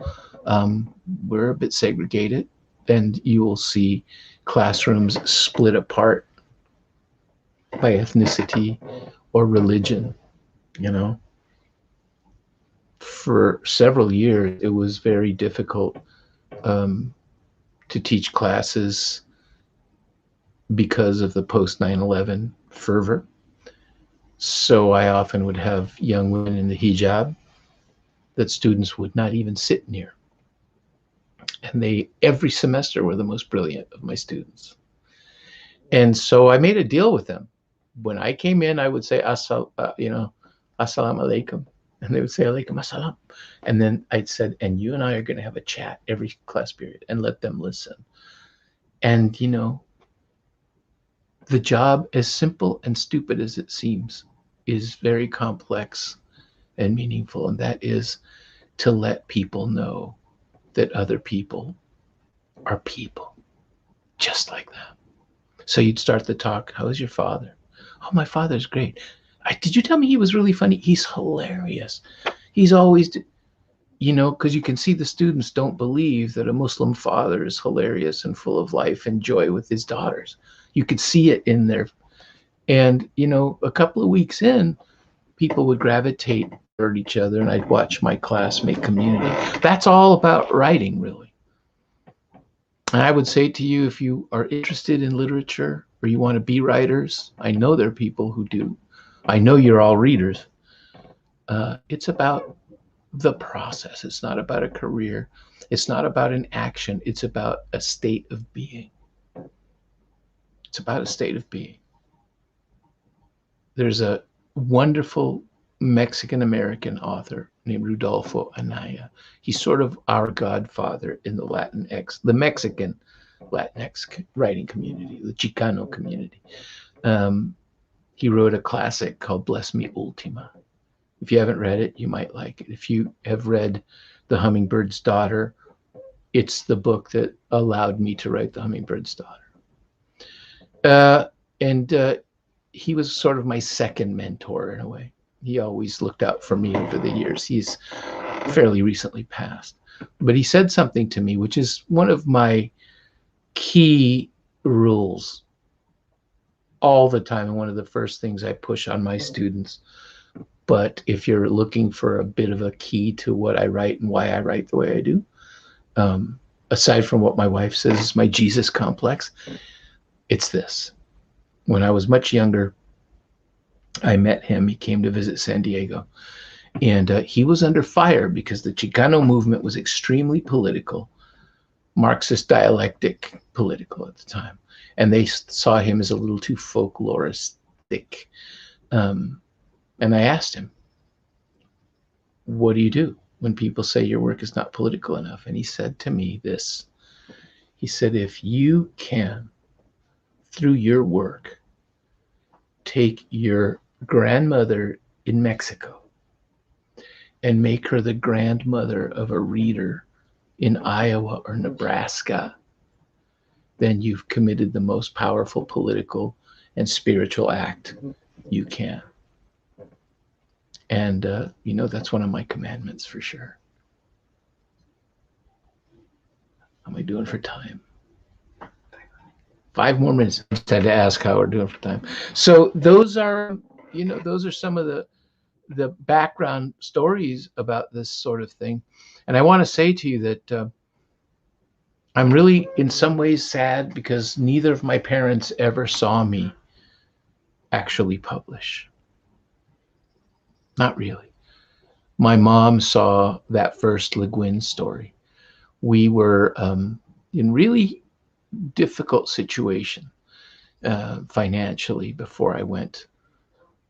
we're a bit segregated, and you will see classrooms split apart by ethnicity or religion, you know. For several years, it was very difficult to teach classes because of the post 9/11 fervor. So I often would have young women in the hijab that students would not even sit near. And they, every semester, were the most brilliant of my students. And so I made a deal with them. When I came in, I would say, Assalamu alaikum. And they would say, alaikum assalam. And then I'd said, and you and I are going to have a chat every class period and let them listen. And, you know, the job, as simple and stupid as it seems, is very complex and meaningful. And that is to let people know that other people are people just like them. So you'd start the talk, how is your father? Oh, my father's great. Did you tell me he was really funny? He's hilarious. He's always, you know, because you can see the students don't believe that a Muslim father is hilarious and full of life and joy with his daughters. You could see it in there. And, you know, a couple of weeks in, people would gravitate toward each other, and I'd watch my class make community. That's all about writing, really. And I would say to you, if you are interested in literature, or you want to be writers. I know there are people who do. I know you're all readers. It's about the process. It's not about a career. It's not about an action. It's about a state of being. It's about a state of being. There's a wonderful Mexican-American author named Rudolfo Anaya. He's sort of our godfather in the Mexican Latinx writing community, the Chicano community. He wrote a classic called Bless Me Ultima. If you haven't read it, you might like it. If you have read The Hummingbird's Daughter, it's the book that allowed me to write The Hummingbird's Daughter. He was sort of my second mentor in a way. He always looked out for me over the years. He's fairly recently passed. But he said something to me, which is one of my key rules all the time, and one of the first things I push on my students. But if you're looking for a bit of a key to what I write and why I write the way I do, aside from what my wife says is my Jesus complex, it's this. When I was much younger, I met him. He came to visit San Diego, and he was under fire because the Chicano movement was extremely political, Marxist dialectic political at the time, and they saw him as a little too folkloristic. And I asked him, what do you do when people say your work is not political enough? And he said to me this. He said, if you can, through your work, take your grandmother in Mexico and make her the grandmother of a reader in Iowa or Nebraska, then you've committed the most powerful political and spiritual act you can. And, that's one of my commandments for sure. How am I doing for time? 5 more minutes. I just had to ask how we're doing for time. So those are some of the background stories about this sort of thing. And I want to say to you that I'm really in some ways sad because neither of my parents ever saw me actually publish. Not really. My mom saw that first Le Guin story. We were in really difficult situation financially before I went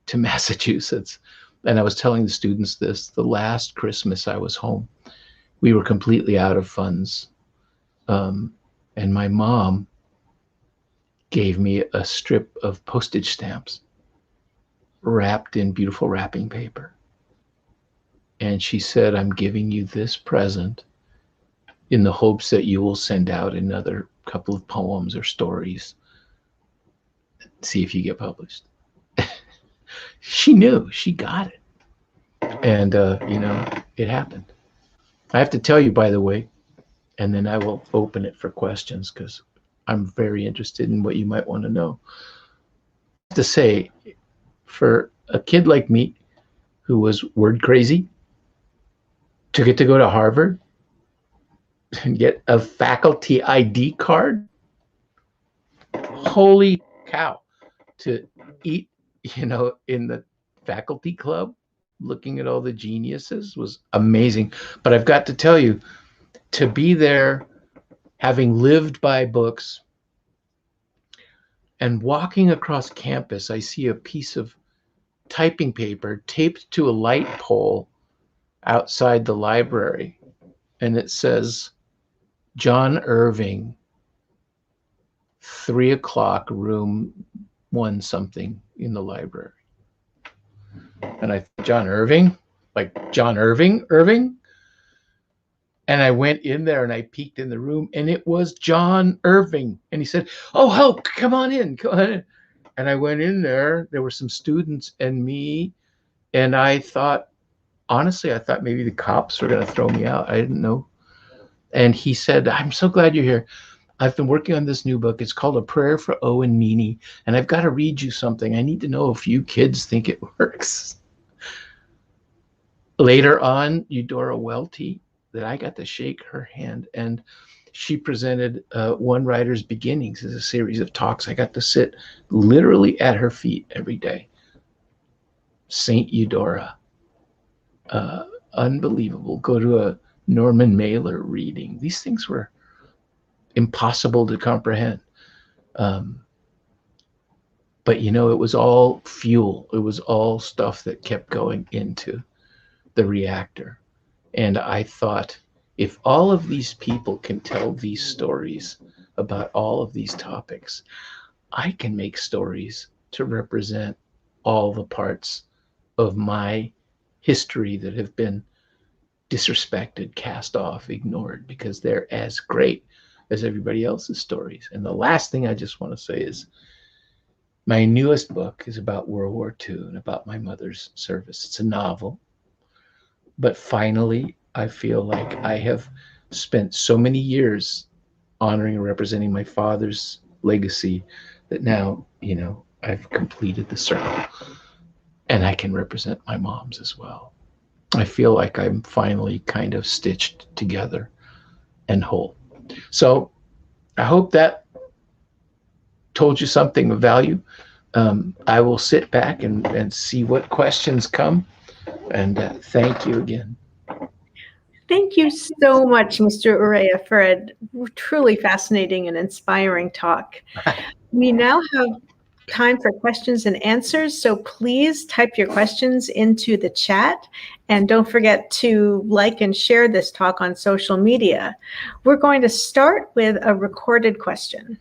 to Massachusetts. And I was telling the students this, the last Christmas I was home, we were completely out of funds. And my mom gave me a strip of postage stamps wrapped in beautiful wrapping paper. And she said, I'm giving you this present in the hopes that you will send out another couple of poems or stories. See if you get published. She knew, she got it. And, it happened. I have to tell you, by the way, and then I will open it for questions because I'm very interested in what you might want to know. I have to say, for a kid like me who was word crazy, to get to go to Harvard and get a faculty ID card, holy cow, to eat, in the faculty club, looking at all the geniuses was amazing. But I've got to tell you, to be there, having lived by books and walking across campus, I see a piece of typing paper taped to a light pole outside the library. And it says, John Irving, 3 o'clock, room 1 something in the library. And I thought, John Irving? Like John Irving? And I went in there and I peeked in the room and it was John Irving. And he said, oh, come on in. And I went in there. There were some students and me. And I thought, honestly, maybe the cops were going to throw me out. I didn't know. And he said, I'm so glad you're here. I've been working on this new book. It's called A Prayer for O and Meanie. And I've got to read you something. I need to know if you kids think it works. Later on, Eudora Welty, that I got to shake her hand. And she presented One Writer's Beginnings as a series of talks. I got to sit literally at her feet every day. Saint Eudora, unbelievable. Go to a Norman Mailer reading. These things were impossible to comprehend. But you know, it was all fuel. It was all stuff that kept going into the reactor. And I thought, if all of these people can tell these stories about all of these topics, I can make stories to represent all the parts of my history that have been disrespected, cast off, ignored, because they're as great as everybody else's stories. And the last thing I just want to say is, my newest book is about World War II and about my mother's service. It's a novel, but finally, I feel like I have spent so many years honoring and representing my father's legacy that now, you know, I've completed the circle and I can represent my mom's as well. I feel like I'm finally kind of stitched together and whole. So I hope that told you something of value. I will sit back and see what questions come. And thank you again. Thank you so much, Mr. Urrea, for a truly fascinating and inspiring talk. We now have time for questions and answers, so please type your questions into the chat, and don't forget to like and share this talk on social media. We're going to start with a recorded question.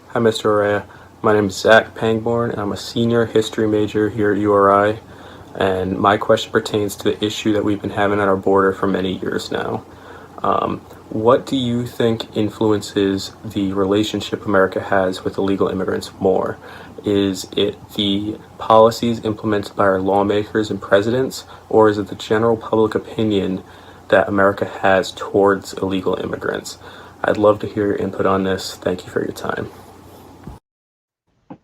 Hi, Mr. Urrea. My name is Zach Pangborn, and I'm a senior history major here at URI. And my question pertains to the issue that we've been having at our border for many years now. What do you think influences the relationship America has with illegal immigrants more? Is it the policies implemented by our lawmakers and presidents, or is it the general public opinion that America has towards illegal immigrants? I'd love to hear your input on this. Thank you for your time.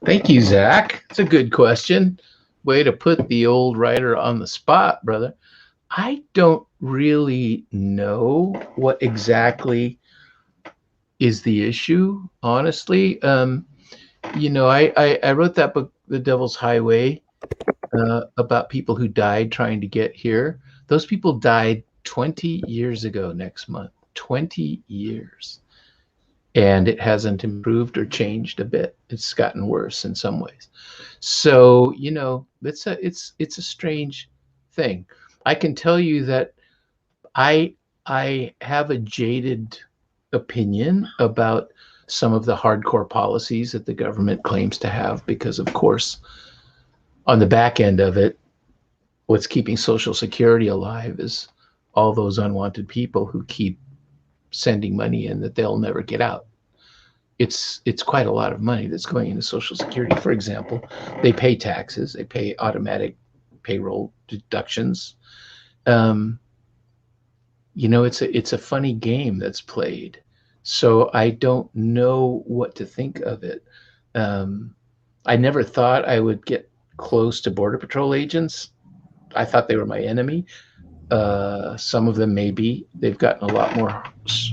Thank you, Zach. It's a good question. Way to put the old writer on the spot, brother. I don't really know what exactly is the issue, honestly. You know, I wrote that book, The Devil's Highway, about people who died trying to get here. Those people died 20 years ago next month. 20 years. And it hasn't improved or changed a bit. It's gotten worse in some ways. So, you know, it's a strange thing. I can tell you that I have a jaded opinion about some of the hardcore policies that the government claims to have, because of course, on the back end of it, what's keeping Social Security alive is all those unwanted people who keep sending money in that they'll never get out. It's quite a lot of money that's going into Social Security. For example, they pay taxes, they pay automatic payroll deductions. You know, it's a funny game that's played. So I don't know what to think of it. I never thought I would get close to Border Patrol agents. I thought they were my enemy. Some of them may be. They've gotten a lot more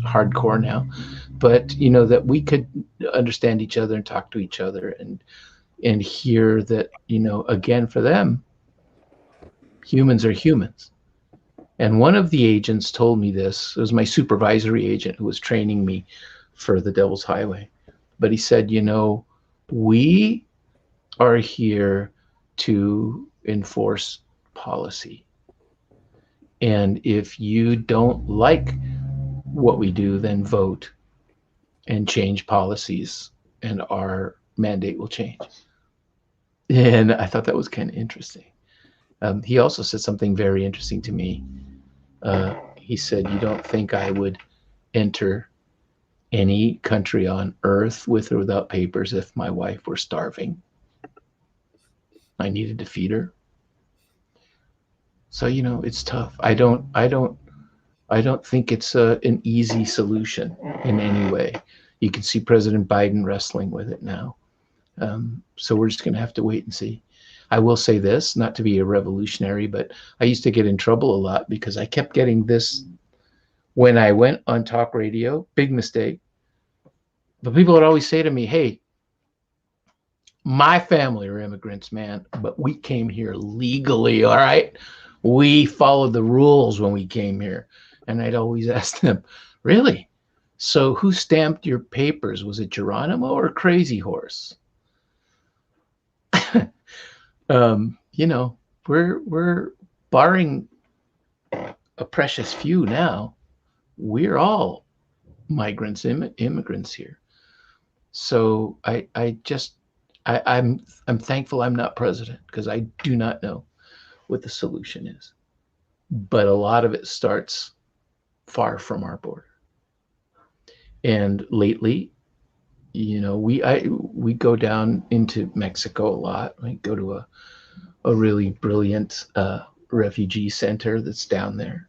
hardcore now. But, you know, that we could understand each other and talk to each other and hear that, you know, again, for them, humans are humans. And one of the agents told me this. It was my supervisory agent who was training me for the Devil's Highway. But he said, you know, we are here to enforce policy. And if you don't like what we do, then vote and change policies, and our mandate will change. And I thought that was kind of interesting. He also said something very interesting to me. He said, you don't think I would enter any country on earth with or without papers if my wife were starving? I needed to feed her. So, you know, it's tough. I don't think it's an easy solution in any way. You can see President Biden wrestling with it now. So we're just going to have to wait and see. I will say this, not to be a revolutionary, but I used to get in trouble a lot because I kept getting this When I went on talk radio, big mistake. But people would always say to me, hey, my family are immigrants, man, but we came here legally, all right? We followed the rules when we came here. And I'd always ask them, really? So who stamped your papers? Was it Geronimo or Crazy Horse? You know, we're barring a precious few now. We're all migrants, immigrants here. So I'm thankful I'm not president, because I do not know what the solution is. But a lot of it starts far from our border. And lately, you know, we go down into Mexico a lot. We go to a really brilliant refugee center that's down there,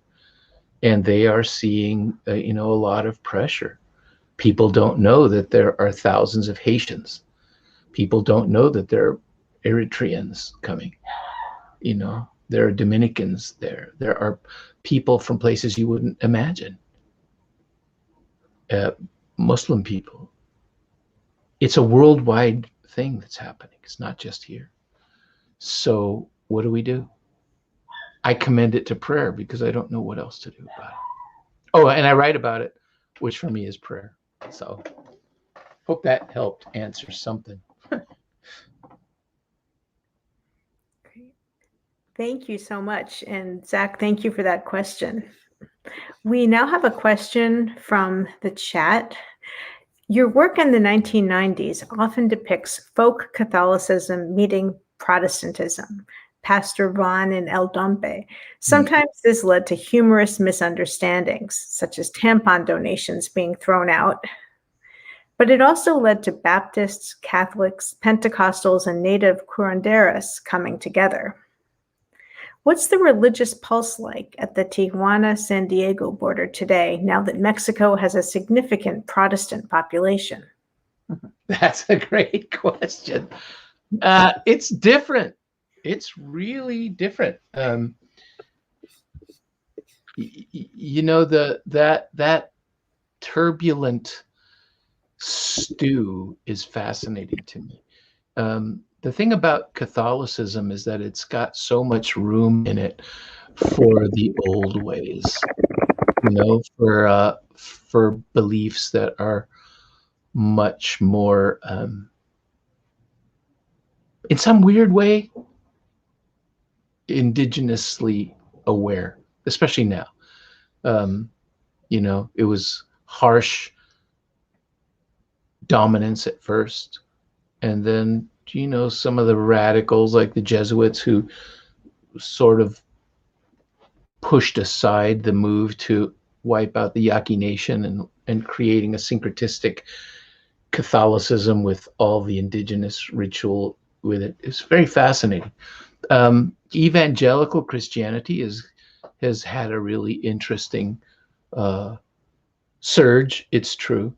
and they are seeing you know, a lot of pressure. People don't know that there are thousands of Haitians. People don't know that there are Eritreans coming. You know, there are Dominicans there. There are people from places you wouldn't imagine. Muslim people. It's a worldwide thing that's happening. It's not just here. So what do? I commend it to prayer, because I don't know what else to do about it. Oh, and I write about it, which for me is prayer. So hope that helped answer something. Thank you so much. And Zach, thank you for that question. We now have a question from the chat. Your work in the 1990s often depicts folk Catholicism meeting Protestantism, Pastor Von and El Dompe. Sometimes this led to humorous misunderstandings, such as tampon donations being thrown out. But it also led to Baptists, Catholics, Pentecostals, and native curanderos coming together. What's the religious pulse like at the Tijuana-San Diego border today, now that Mexico has a significant Protestant population? That's a great question. It's different. It's really different. You know, that turbulent stew is fascinating to me. The thing about Catholicism is that it's got so much room in it for the old ways, you know, for beliefs that are much more, in some weird way, indigenously aware, especially now. You know, it was harsh dominance at first, and then, you know, some of the radicals like the Jesuits who sort of pushed aside the move to wipe out the Yaqui Nation and creating a syncretistic Catholicism with all the indigenous ritual with it. It's very fascinating. Evangelical Christianity has had a really interesting surge, it's true.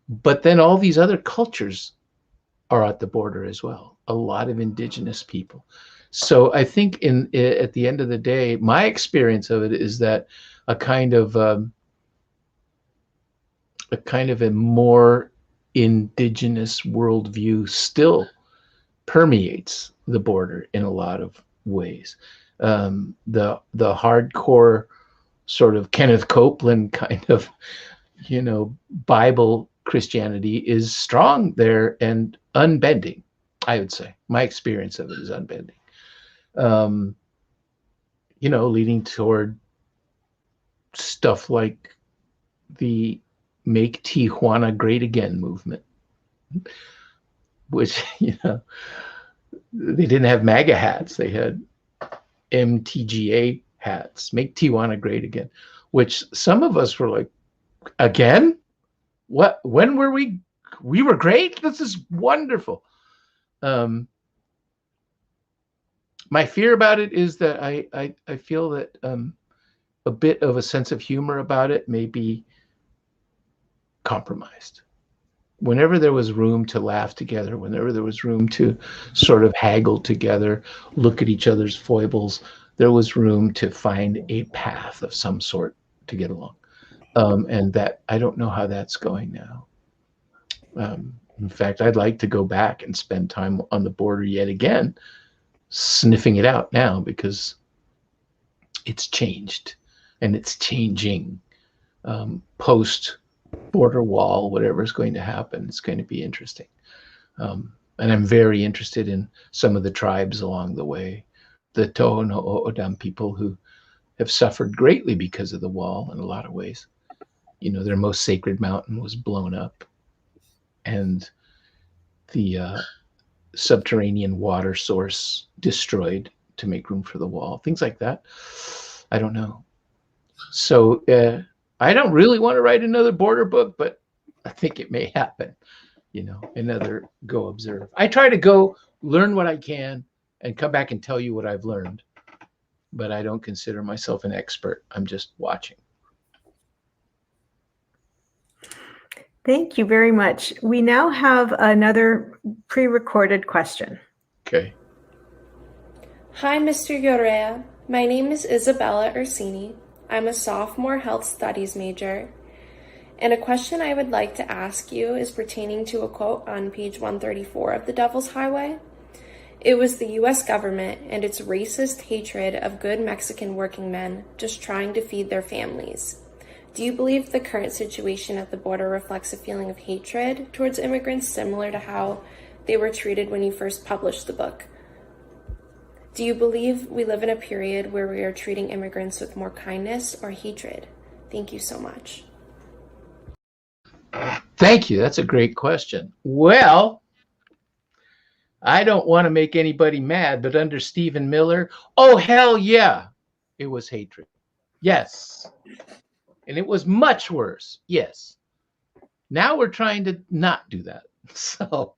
But then all these other cultures are at the border as well. A lot of indigenous people. So I think at the end of the day, my experience of it is that a kind of a more indigenous worldview still permeates the border in a lot of ways. The hardcore sort of Kenneth Copeland kind of, you know, Bible Christianity is strong there and unbending, I would say. My experience of it is unbending. You know, leading toward stuff like the Make Tijuana Great Again movement, which, you know, they didn't have MAGA hats. They had MTGA hats, Make Tijuana Great Again, which some of us were like, again? What? When were we? We were great? This is wonderful. My fear about it is that I feel that a bit of a sense of humor about it may be compromised. Whenever there was room to laugh together, whenever there was room to sort of haggle together, look at each other's foibles, there was room to find a path of some sort to get along. And that I don't know how that's going now. In fact, I'd like to go back and spend time on the border yet again, sniffing it out now, because it's changed and it's changing. Post border wall, whatever is going to happen, it's going to be interesting. And I'm very interested in some of the tribes along the way, the Tohono O'odham people who have suffered greatly because of the wall in a lot of ways. You know, their most sacred mountain was blown up, and the subterranean water source destroyed to make room for the wall. Things like that. I don't know. So I don't really want to write another border book, but I think it may happen. You know, another go observe. I try to go learn what I can and come back and tell you what I've learned, but I don't consider myself an expert. I'm just watching. Thank you very much. We now have another pre-recorded question. Okay. Hi, Mr. Urrea. My name is Isabella Ursini. I'm a sophomore health studies major. And a question I would like to ask you is pertaining to a quote on page 134 of The Devil's Highway. It was the U.S. government and its racist hatred of good Mexican working men just trying to feed their families. Do you believe the current situation at the border reflects a feeling of hatred towards immigrants similar to how they were treated when you first published the book? Do you believe we live in a period where we are treating immigrants with more kindness or hatred? Thank you so much. Thank you. That's a great question. Well, I don't want to make anybody mad, but under Stephen Miller, oh, hell yeah, it was hatred. Yes. And it was much worse. Yes. Now we're trying to not do that. So,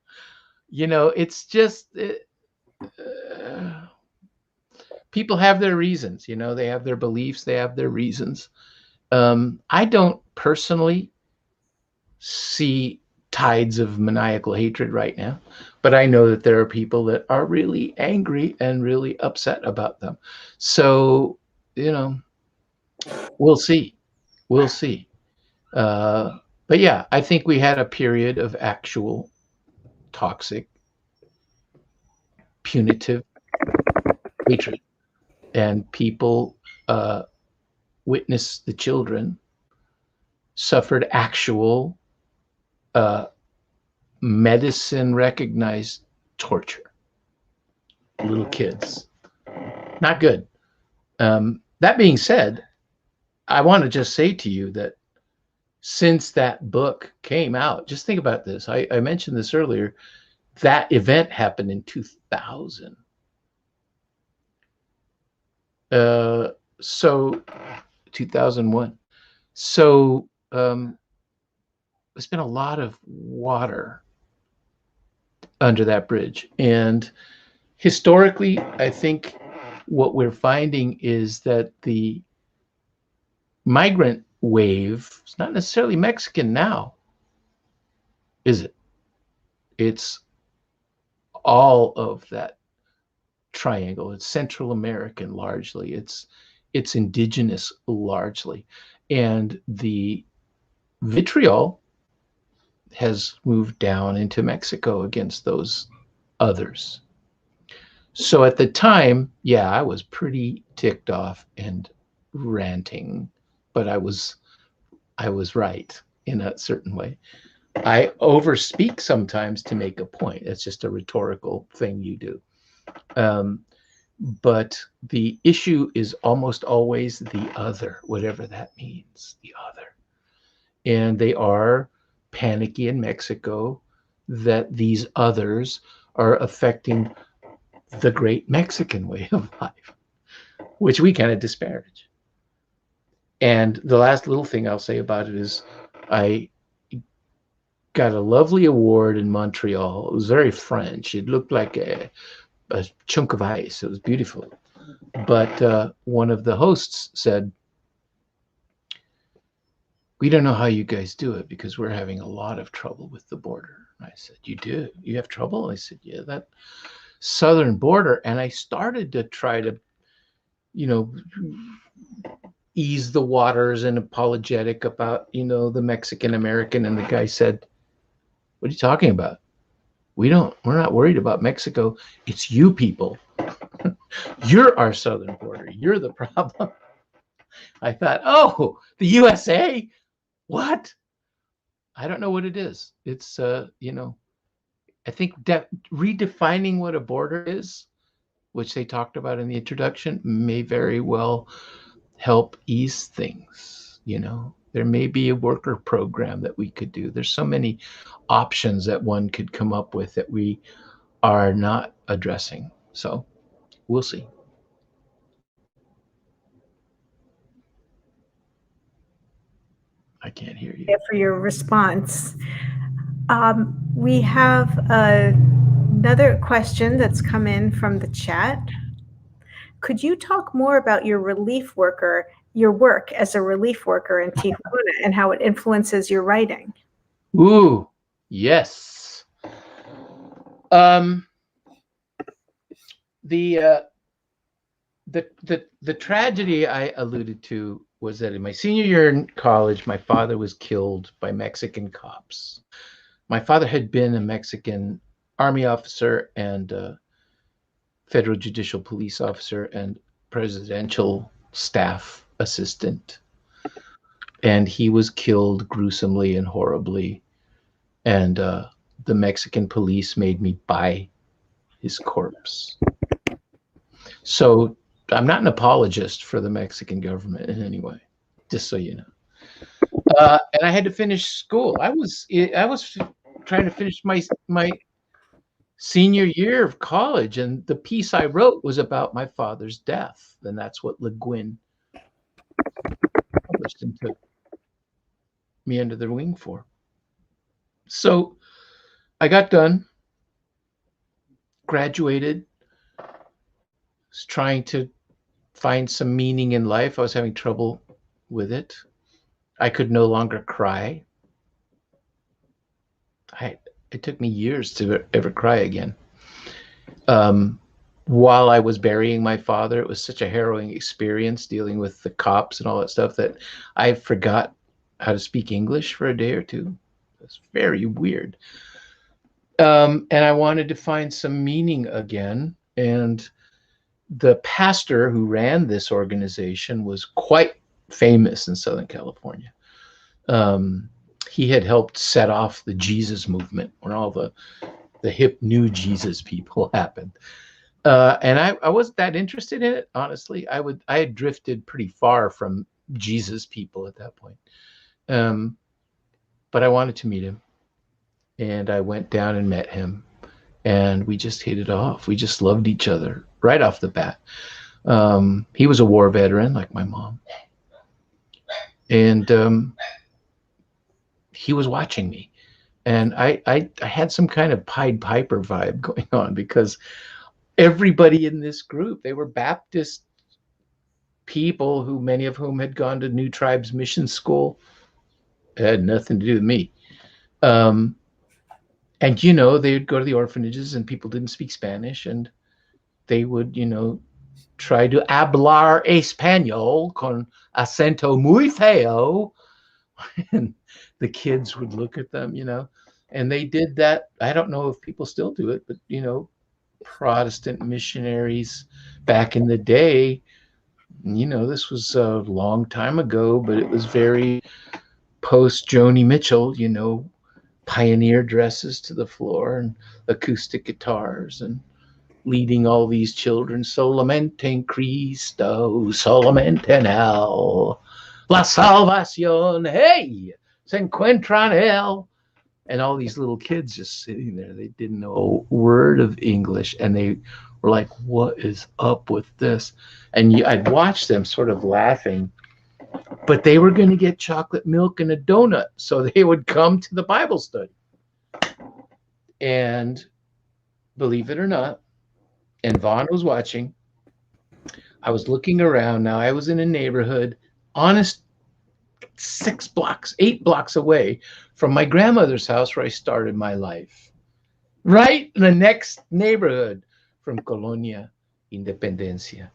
you know, it's just people have their reasons. You know, they have their beliefs. They have their reasons. I don't personally see tides of maniacal hatred right now, but I know that there are people that are really angry and really upset about them. So, you know, we'll see. We'll see. But yeah, I think we had a period of actual toxic, punitive hatred, and people witnessed the children suffered actual medicine recognized torture. Little kids. Not good. That being said, I want to just say to you that since that book came out, just think about this. I mentioned this earlier. That event happened in 2000. So 2001. So there's been a lot of water under that bridge. And historically, I think what we're finding is that the migrant wave is not necessarily Mexican now, is it? It's all of that triangle. It's Central American largely. It's indigenous largely. And the vitriol has moved down into Mexico against those others. So at the time, yeah, I was pretty ticked off and ranting, but I was right in a certain way. I overspeak sometimes to make a point. It's just a rhetorical thing you do. But the issue is almost always the other, whatever that means, the other. And they are panicky in Mexico that these others are affecting the great Mexican way of life, which we kind of disparage. And the last little thing I'll say about it is I got a lovely award in Montreal. It was very French. It looked like a chunk of ice. It was beautiful. But one of the hosts said, "We don't know how you guys do it because we're having a lot of trouble with the border." And I said, "You do? You have trouble?" I said, "Yeah, that southern border." And I started to try to, you know, ease the waters and apologetic about, the Mexican American. And the guy said, "What are you talking about? We're not worried about Mexico. It's you people. You're our southern border. You're the problem." I thought, oh, the USA? What? I don't know what it is. It's, I think redefining what a border is, which they talked about in the introduction, may very well help ease things. There may be a worker program that we could do. There's so many options that one could come up with that we are not addressing. So we'll see. I can't hear you. For your response. We have another question that's come in from the chat. Could you talk more about your work as a relief worker in Tijuana and how it influences your writing? Ooh, yes. The tragedy I alluded to was that in my senior year in college, my father was killed by Mexican cops. My father had been a Mexican army officer and federal judicial police officer and presidential staff assistant. And he was killed gruesomely and horribly. And the Mexican police made me buy his corpse. So I'm not an apologist for the Mexican government in any way, just so you know. And I had to finish school. I was trying to finish my senior year of college, and the piece I wrote was about my father's death, and that's what Le Guin published and took me under their wing for. So I got done, graduated, was trying to find some meaning in life. I was having trouble with it. I could no longer cry. It took me years to ever cry again. While I was burying my father, it was such a harrowing experience dealing with the cops and all that stuff that I forgot how to speak English for a day or two. It's very weird. And I wanted to find some meaning again. And the pastor who ran this organization was quite famous in Southern California. He had helped set off the Jesus movement when all the hip new Jesus people happened. And I wasn't that interested in it, honestly. I had drifted pretty far from Jesus people at that point. But I wanted to meet him. And I went down and met him. And we just hit it off. We just loved each other right off the bat. He was a war veteran like my mom. And he was watching me. And I had some kind of Pied Piper vibe going on because everybody in this group, they were Baptist people who many of whom had gone to New Tribes Mission School. It had nothing to do with me. And, they would go to the orphanages and people didn't speak Spanish and they would, try to hablar español con acento muy feo. And the kids would look at them, and they did that. I don't know if people still do it, but, Protestant missionaries back in the day, this was a long time ago, but it was very post Joni Mitchell, pioneer dresses to the floor and acoustic guitars and leading all these children, solamente en Cristo, solamente en él, la salvación, hey, se encuentra en él. And all these little kids just sitting there, they didn't know a word of English. And they were like, what is up with this? And I'd watch them sort of laughing, but they were going to get chocolate milk and a donut. So they would come to the Bible study. And believe it or not, and Vaughn was watching, I was looking around. Now I was in a neighborhood, honest, 8 blocks away from my grandmother's house where I started my life. Right in the next neighborhood from Colonia Independencia.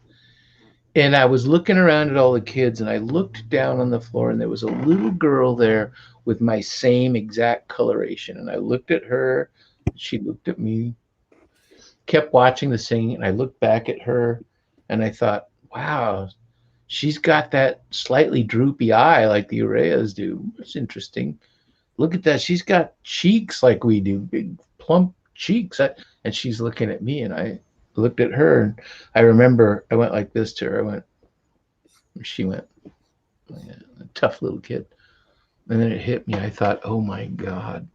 And I was looking around at all the kids, and I looked down on the floor, and there was a little girl there with my same exact coloration. And I looked at her, she looked at me, kept watching the singing, and I looked back at her, and I thought, wow, she's got that slightly droopy eye like the Urreas do. It's interesting. Look at that. She's got cheeks like we do, big plump cheeks. And she's looking at me, and I looked at her, and I remember I went like this to her. She went, yeah, a tough little kid. And then it hit me. I thought, oh my God,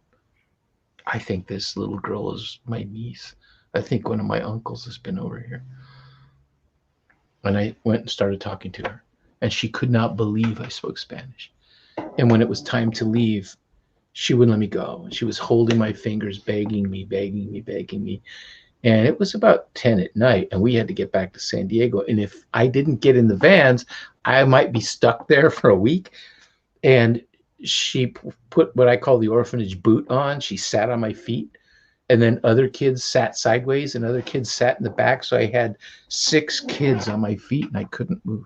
I think this little girl is my niece. I think one of my uncles has been over here. And I went and started talking to her, and she could not believe I spoke Spanish. And when it was time to leave, she wouldn't let me go. She was holding my fingers, begging me. And it was about 10 at night, and we had to get back to San Diego. And if I didn't get in the vans, I might be stuck there for a week. And she put what I call the orphanage boot on. She sat on my feet, and then other kids sat sideways, and other kids sat in the back. So I had 6 kids on my feet, and I couldn't move.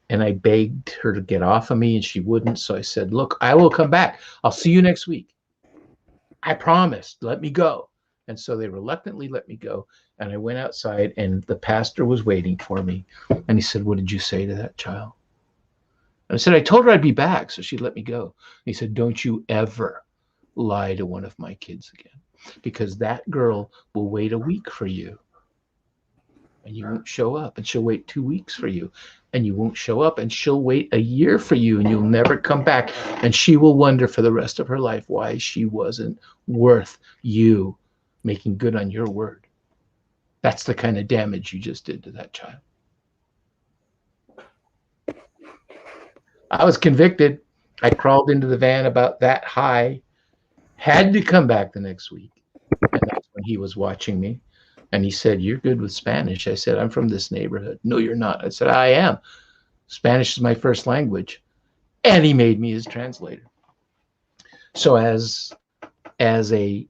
And I begged her to get off of me, and she wouldn't. So I said, look, I will come back. I'll see you next week. I promised. Let me go. And so they reluctantly let me go. And I went outside, and the pastor was waiting for me. And he said, what did you say to that child? And I said, I told her I'd be back, so she'd let me go. And he said, don't you ever lie to one of my kids again, because that girl will wait a week for you, and you won't show up. And she'll wait 2 weeks for you, and you won't show up. And she'll wait a year for you, and you'll never come back. And she will wonder for the rest of her life why she wasn't worth you making good on your word. That's the kind of damage you just did to that child. I was convicted. I crawled into the van about that high, had to come back the next week. And that's when he was watching me. And he said, you're good with Spanish. I said, I'm from this neighborhood. No, you're not. I said, I am. Spanish is my first language. And he made me his translator. So as a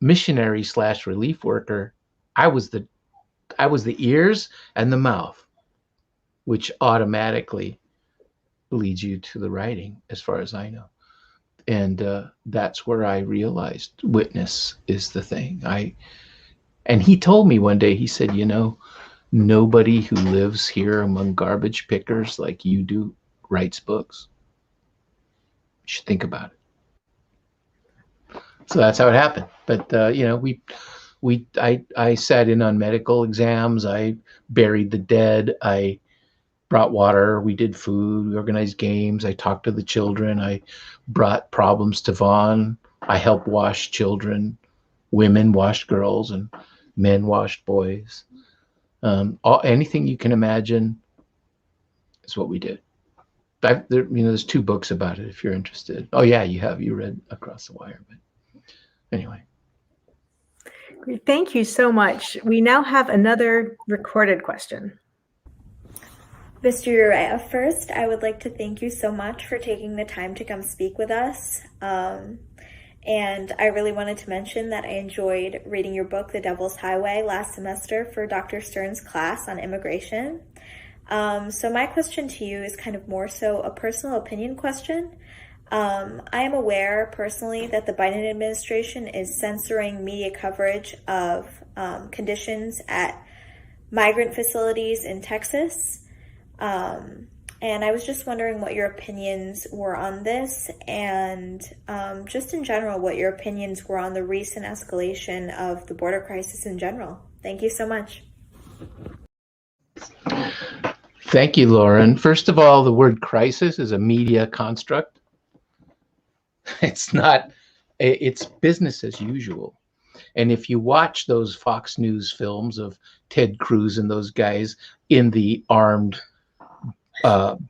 missionary / relief worker, I was the ears and the mouth, which automatically leads you to the writing, as far as I know. And that's where I realized witness is the thing. And he told me one day, he said, you know, nobody who lives here among garbage pickers like you do writes books. You should think about it. So that's how it happened. But you know, I sat in on medical exams. I buried the dead. I brought water. We did food. We organized games. I talked to the children. I brought problems to Vaughn. I helped wash children. Women washed girls, and men washed boys. Anything you can imagine is what we did. There's 2 books about it if you're interested. Oh yeah, you read Across the Wire. But anyway. Great. Thank you so much. We now have another recorded question. Mr. Urrea, first, I would like to thank you so much for taking the time to come speak with us. And I really wanted to mention that I enjoyed reading your book, The Devil's Highway, last semester for Dr. Stern's class on immigration. So my question to you is kind of more so a personal opinion question. I am aware personally that the Biden administration is censoring media coverage of conditions at migrant facilities in Texas. And I was just wondering what your opinions were on this, and just in general, what your opinions were on the recent escalation of the border crisis in general. Thank you so much. Thank you, Lauren. First of all, the word crisis is a media construct. It's not, it's business as usual. And if you watch those Fox News films of Ted Cruz and those guys in the armed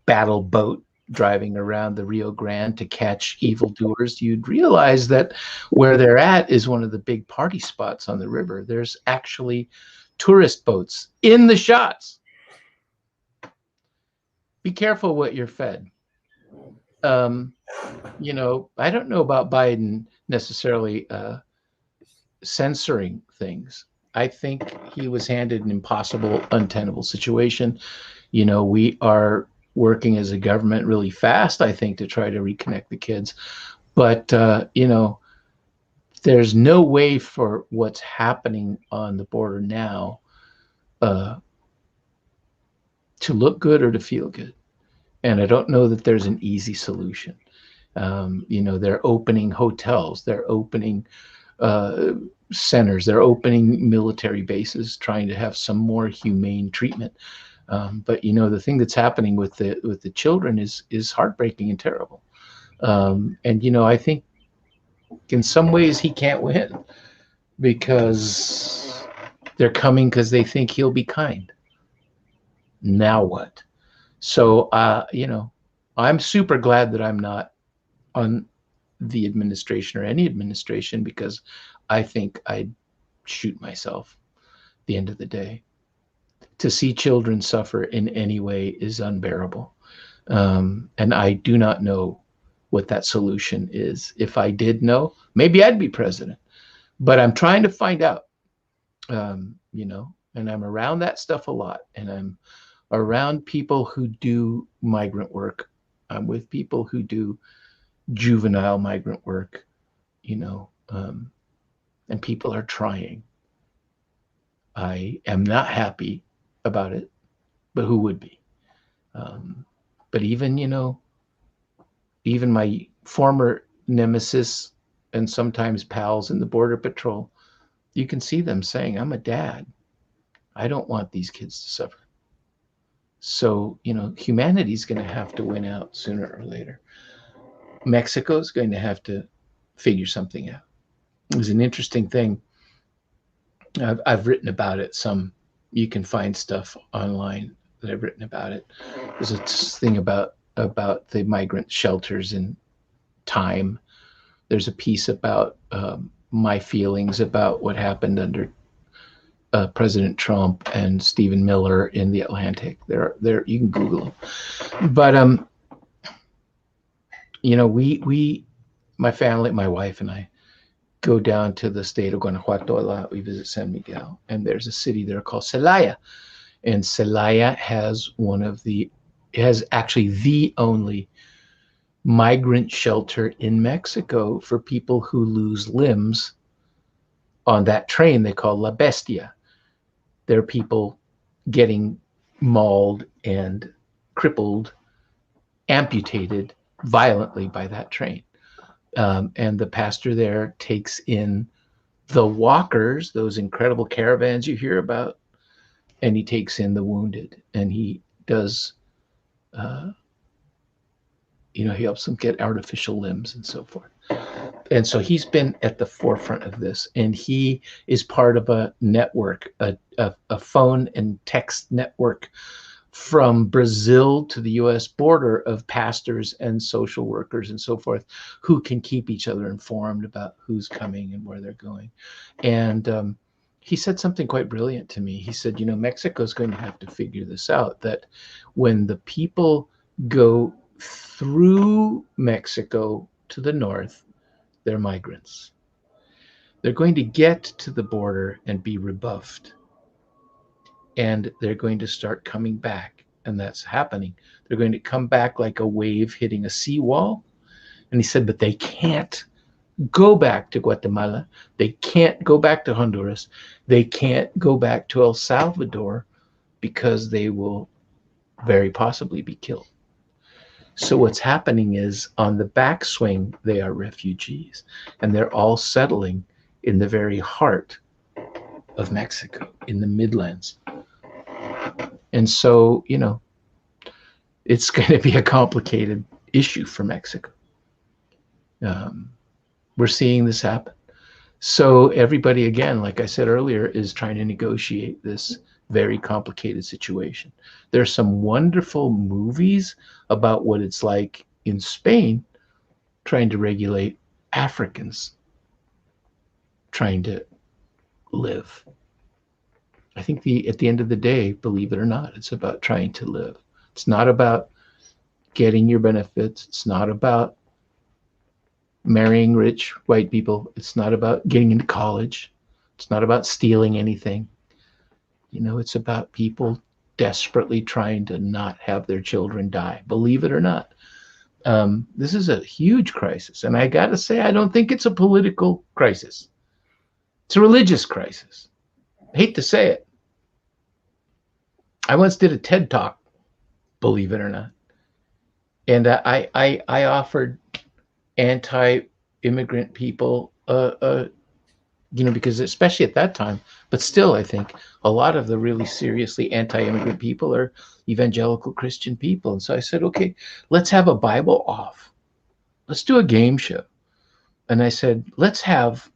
battle boat driving around the Rio Grande to catch evildoers, you'd realize that where they're at is one of the big party spots on the river. There's actually tourist boats in the shots. Be careful what you're fed. You know, I don't know about Biden necessarily censoring things. I think he was handed an impossible, untenable situation. You know, we are working as a government really fast, I think, to try to reconnect the kids. But, you know, there's no way for what's happening on the border now to look good or to feel good. And I don't know that there's an easy solution. You know, they're opening hotels, they're opening centers, they're opening military bases, trying to have some more humane treatment. But you know, the thing that's happening with the children is heartbreaking and terrible. And you know, I think in some ways he can't win because they're coming because they think he'll be kind. Now what? So you know, I'm super glad that I'm not on the administration or any administration, because I think I'd shoot myself at the end of the day. To see children suffer in any way is unbearable. And I do not know what that solution is. If I did know, maybe I'd be president. But I'm trying to find out, you know, and I'm around that stuff a lot. And I'm around people who do migrant work. I'm with people who do juvenile migrant work, you know, and people are trying. I am not happy about it, but who would be? But even, you know, even my former nemesis and sometimes pals in the Border Patrol, you can see them saying, I'm a dad. I don't want these kids to suffer. So, you know, humanity is going to have to win out sooner or later. Mexico is going to have to figure something out. It was an interesting thing. I've written about it some. You can find stuff online that I've written about it. There's a thing about the migrant shelters in time. There's a piece about my feelings about what happened under President Trump and Stephen Miller in the Atlantic. There you can Google them. But you know, we my family, my wife and I go down to the state of Guanajuato a lot. We visit San Miguel, and there's a city there called Celaya, and Celaya has actually the only migrant shelter in Mexico for people who lose limbs on that train they call La Bestia. There are people getting mauled and crippled, amputated violently by that train. And the pastor there takes in the walkers, those incredible caravans you hear about, and he takes in the wounded, and he does, you know, he helps them get artificial limbs and so forth. And so he's been at the forefront of this, and he is part of a network, a phone and text network from Brazil to the US border of pastors and social workers and so forth, who can keep each other informed about who's coming and where they're going. And he said something quite brilliant to me. He said, you know, Mexico's going to have to figure this out, that when the people go through Mexico to the north, they're migrants. They're going to get to the border and be rebuffed. And they're going to start coming back. And that's happening. They're going to come back like a wave hitting a seawall. And he said, but they can't go back to Guatemala. They can't go back to Honduras. They can't go back to El Salvador because they will very possibly be killed. So what's happening is, on the backswing, they are refugees. And they're all settling in the very heart of Mexico, in the Midlands. And so, you know, it's going to be a complicated issue for Mexico. We're seeing this happen. So everybody, again, like I said earlier, is trying to negotiate this very complicated situation. There are some wonderful movies about what it's like in Spain trying to regulate Africans trying to live. I think at the end of the day, believe it or not, it's about trying to live. It's not about getting your benefits. It's not about marrying rich white people. It's not about getting into college. It's not about stealing anything. You know, it's about people desperately trying to not have their children die, believe it or not. This is a huge crisis. And I got to say, I don't think it's a political crisis. It's a religious crisis. I hate to say it. I once did a TED Talk, believe it or not. And I offered anti-immigrant people, because especially at that time, but still, I think a lot of the really seriously anti-immigrant people are evangelical Christian people. And so I said, okay, let's have a Bible off. Let's do a game show. And I said, let's have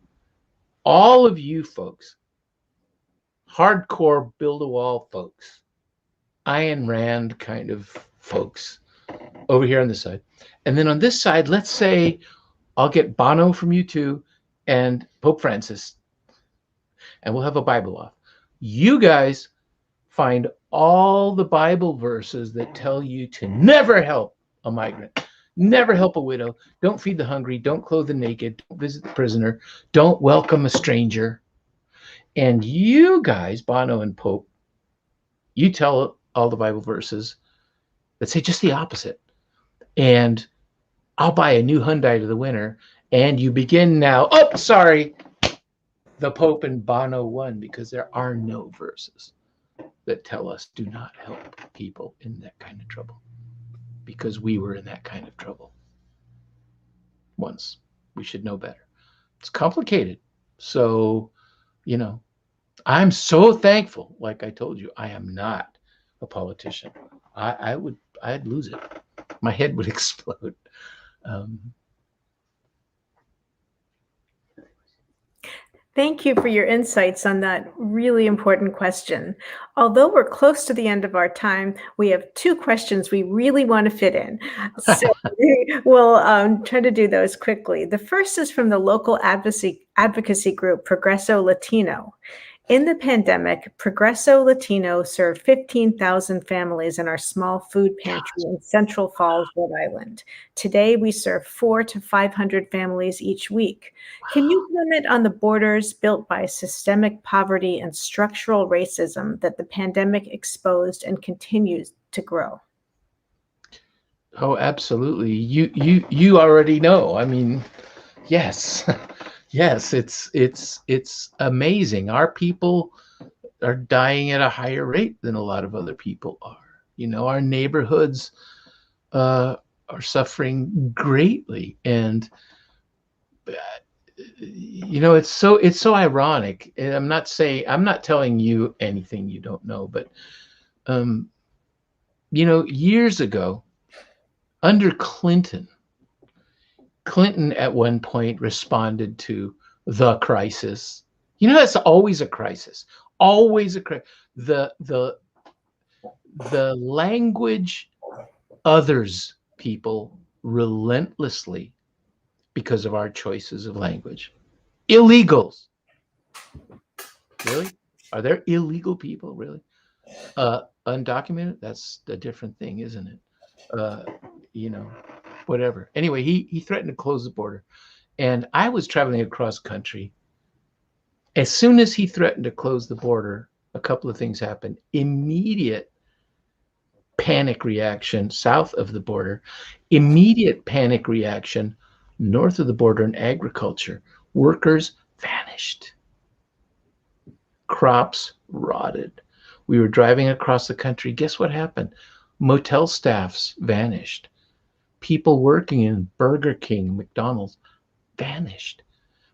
all of you folks, hardcore build-a-wall folks, Ayn Rand kind of folks, over here on this side. And then on this side, let's say I'll get Bono from U2 and Pope Francis, and we'll have a Bible off. You guys find all the Bible verses that tell you to never help a migrant, never help a widow, don't feed the hungry, don't clothe the naked, don't visit the prisoner, don't welcome a stranger. And you guys, Bono and Pope, you tell all the Bible verses that say just the opposite. And I'll buy a new Hyundai to the winner. And you begin now. Oh, sorry. The Pope and Bono won because there are no verses that tell us do not help people in that kind of trouble, because we were in that kind of trouble once. We should know better. It's complicated. So, I'm so thankful. Like I told you, I am not a politician. I'd lose it. My head would explode. Thank you for your insights on that really important question. Although we're close to the end of our time, we have 2 questions we really want to fit in. So we'll try to do those quickly. The first is from the local advocacy group, Progreso Latino. In the pandemic, Progreso Latino served 15,000 families in our small food pantry in Central Falls, Rhode Island. Today, we serve 400 to 500 families each week. Can you comment on the borders built by systemic poverty and structural racism that the pandemic exposed and continues to grow? Oh, absolutely. You already know. I mean, yes. Yes, it's amazing. Our people are dying at a higher rate than a lot of other people are. Our neighborhoods are suffering greatly, and it's so ironic. And I'm not telling you anything you don't know, but years ago, under Clinton at one point responded to the crisis. It's always a crisis, always a crisis. The language others people relentlessly because of our choices of language. Illegals. Really? Are there illegal people, really? Undocumented? That's a different thing, isn't it? Whatever. Anyway, he threatened to close the border. And I was traveling across country. As soon as he threatened to close the border, a couple of things happened. Immediate panic reaction south of the border, immediate panic reaction north of the border in agriculture. Workers vanished. Crops rotted. We were driving across the country. Guess what happened? Motel staffs vanished. People working in Burger King, McDonald's vanished.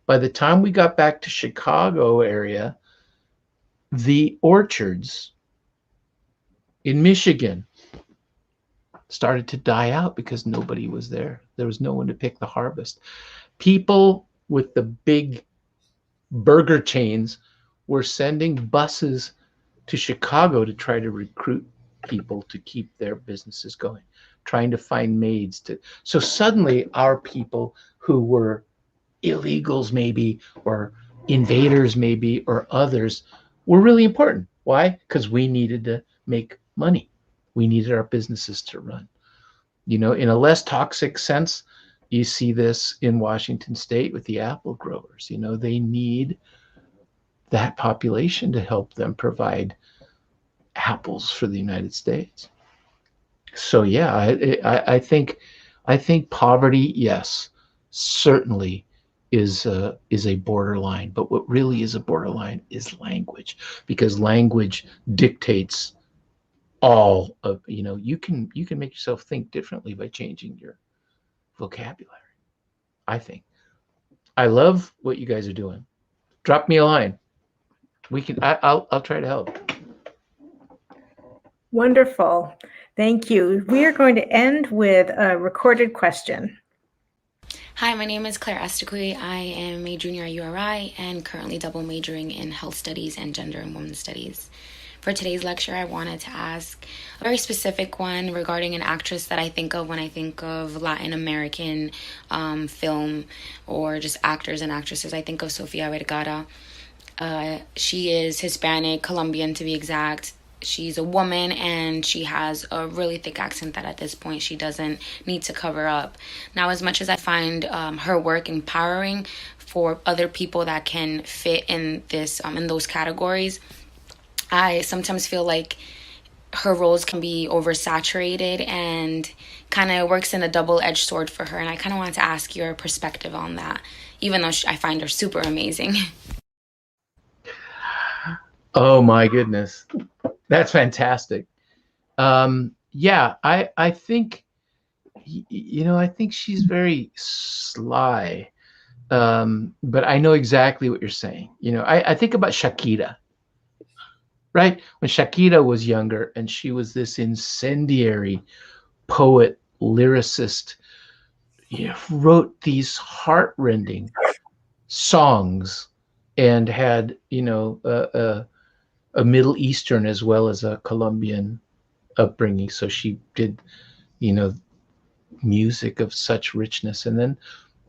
By the time we got back to Chicago area, the orchards in Michigan started to die out because nobody was there. There was no one to pick the harvest. People with the big burger chains were sending buses to Chicago to try to recruit people to keep their businesses going, trying to find maids so suddenly our people who were illegals maybe, or invaders maybe, or others, were really important. Why? Because we needed to make money. We needed our businesses to run. In a less toxic sense, you see this in Washington State with the apple growers. They need that population to help them provide apples for the United States. So yeah, I think poverty, yes, certainly is a borderline. But what really is a borderline is language, because language dictates all of, you can make yourself think differently by changing your vocabulary. I think. I love what you guys are doing. Drop me a line. I'll try to help. Wonderful. Thank you. We are going to end with a recorded question. Hi, my name is Claire Estiqui. I am a junior at URI and currently double majoring in health studies and gender and women's studies. For today's lecture, I wanted to ask a very specific one regarding an actress that I think of when I think of Latin American film or just actors and actresses. I think of Sofia Vergara. She is Hispanic, Colombian to be exact. She's a woman and she has a really thick accent that at this point she doesn't need to cover up. Now, as much as I find her work empowering for other people that can fit in this in those categories, I sometimes feel like her roles can be oversaturated and kind of works in a double-edged sword for her. And I kind of wanted to ask your perspective on that, even though I find her super amazing. Oh my goodness. That's fantastic. Yeah, I think, I think she's very sly. But I know exactly what you're saying. I think about Shakira, right? When Shakira was younger and she was this incendiary poet, lyricist, wrote these heartrending songs and had, a Middle Eastern as well as a Colombian upbringing. So she did, music of such richness. And then,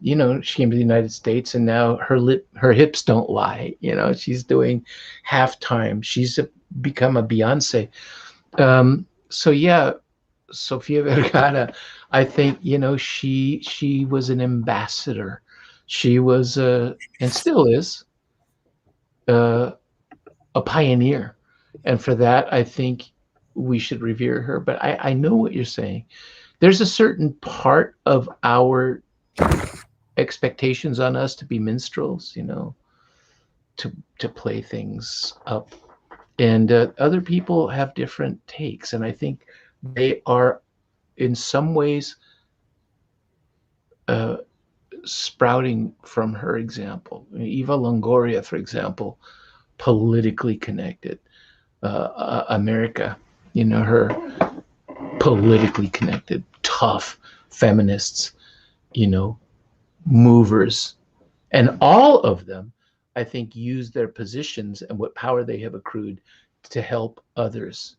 she came to the United States and now her hips don't lie. She's doing Halftime. She's become a Beyonce. So yeah, Sofia Vergara, I think, she was an ambassador. She was, and still is, a pioneer. And for that, I think we should revere her. But I know what you're saying. There's a certain part of our expectations on us to be minstrels, to play things up. And other people have different takes. And I think they are, in some ways, sprouting from her example. Eva Longoria, for example, politically connected. America, her politically connected, tough feminists, movers. And all of them, I think, use their positions and what power they have accrued to help others.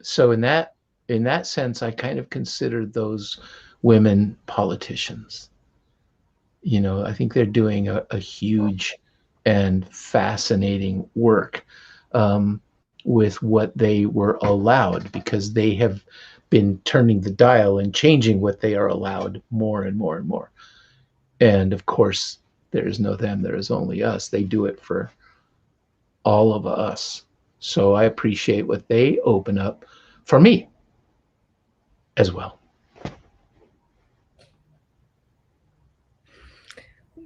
So in that sense, I kind of consider those women politicians. I think they're doing a huge and fascinating work with what they were allowed, because they have been turning the dial and changing what they are allowed more and more and more. And of course, there is no them, there is only us. They do it for all of us. So I appreciate what they open up for me as well.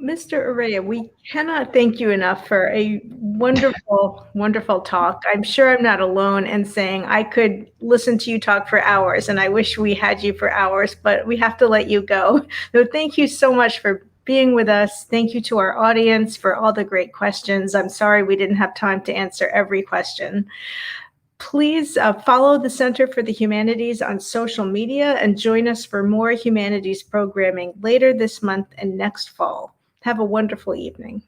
Mr. Urrea, we cannot thank you enough for a wonderful, wonderful talk. I'm sure I'm not alone in saying I could listen to you talk for hours, and I wish we had you for hours, but we have to let you go. So thank you so much for being with us. Thank you to our audience for all the great questions. I'm sorry we didn't have time to answer every question. Please follow the Center for the Humanities on social media and join us for more humanities programming later this month and next fall. Have a wonderful evening.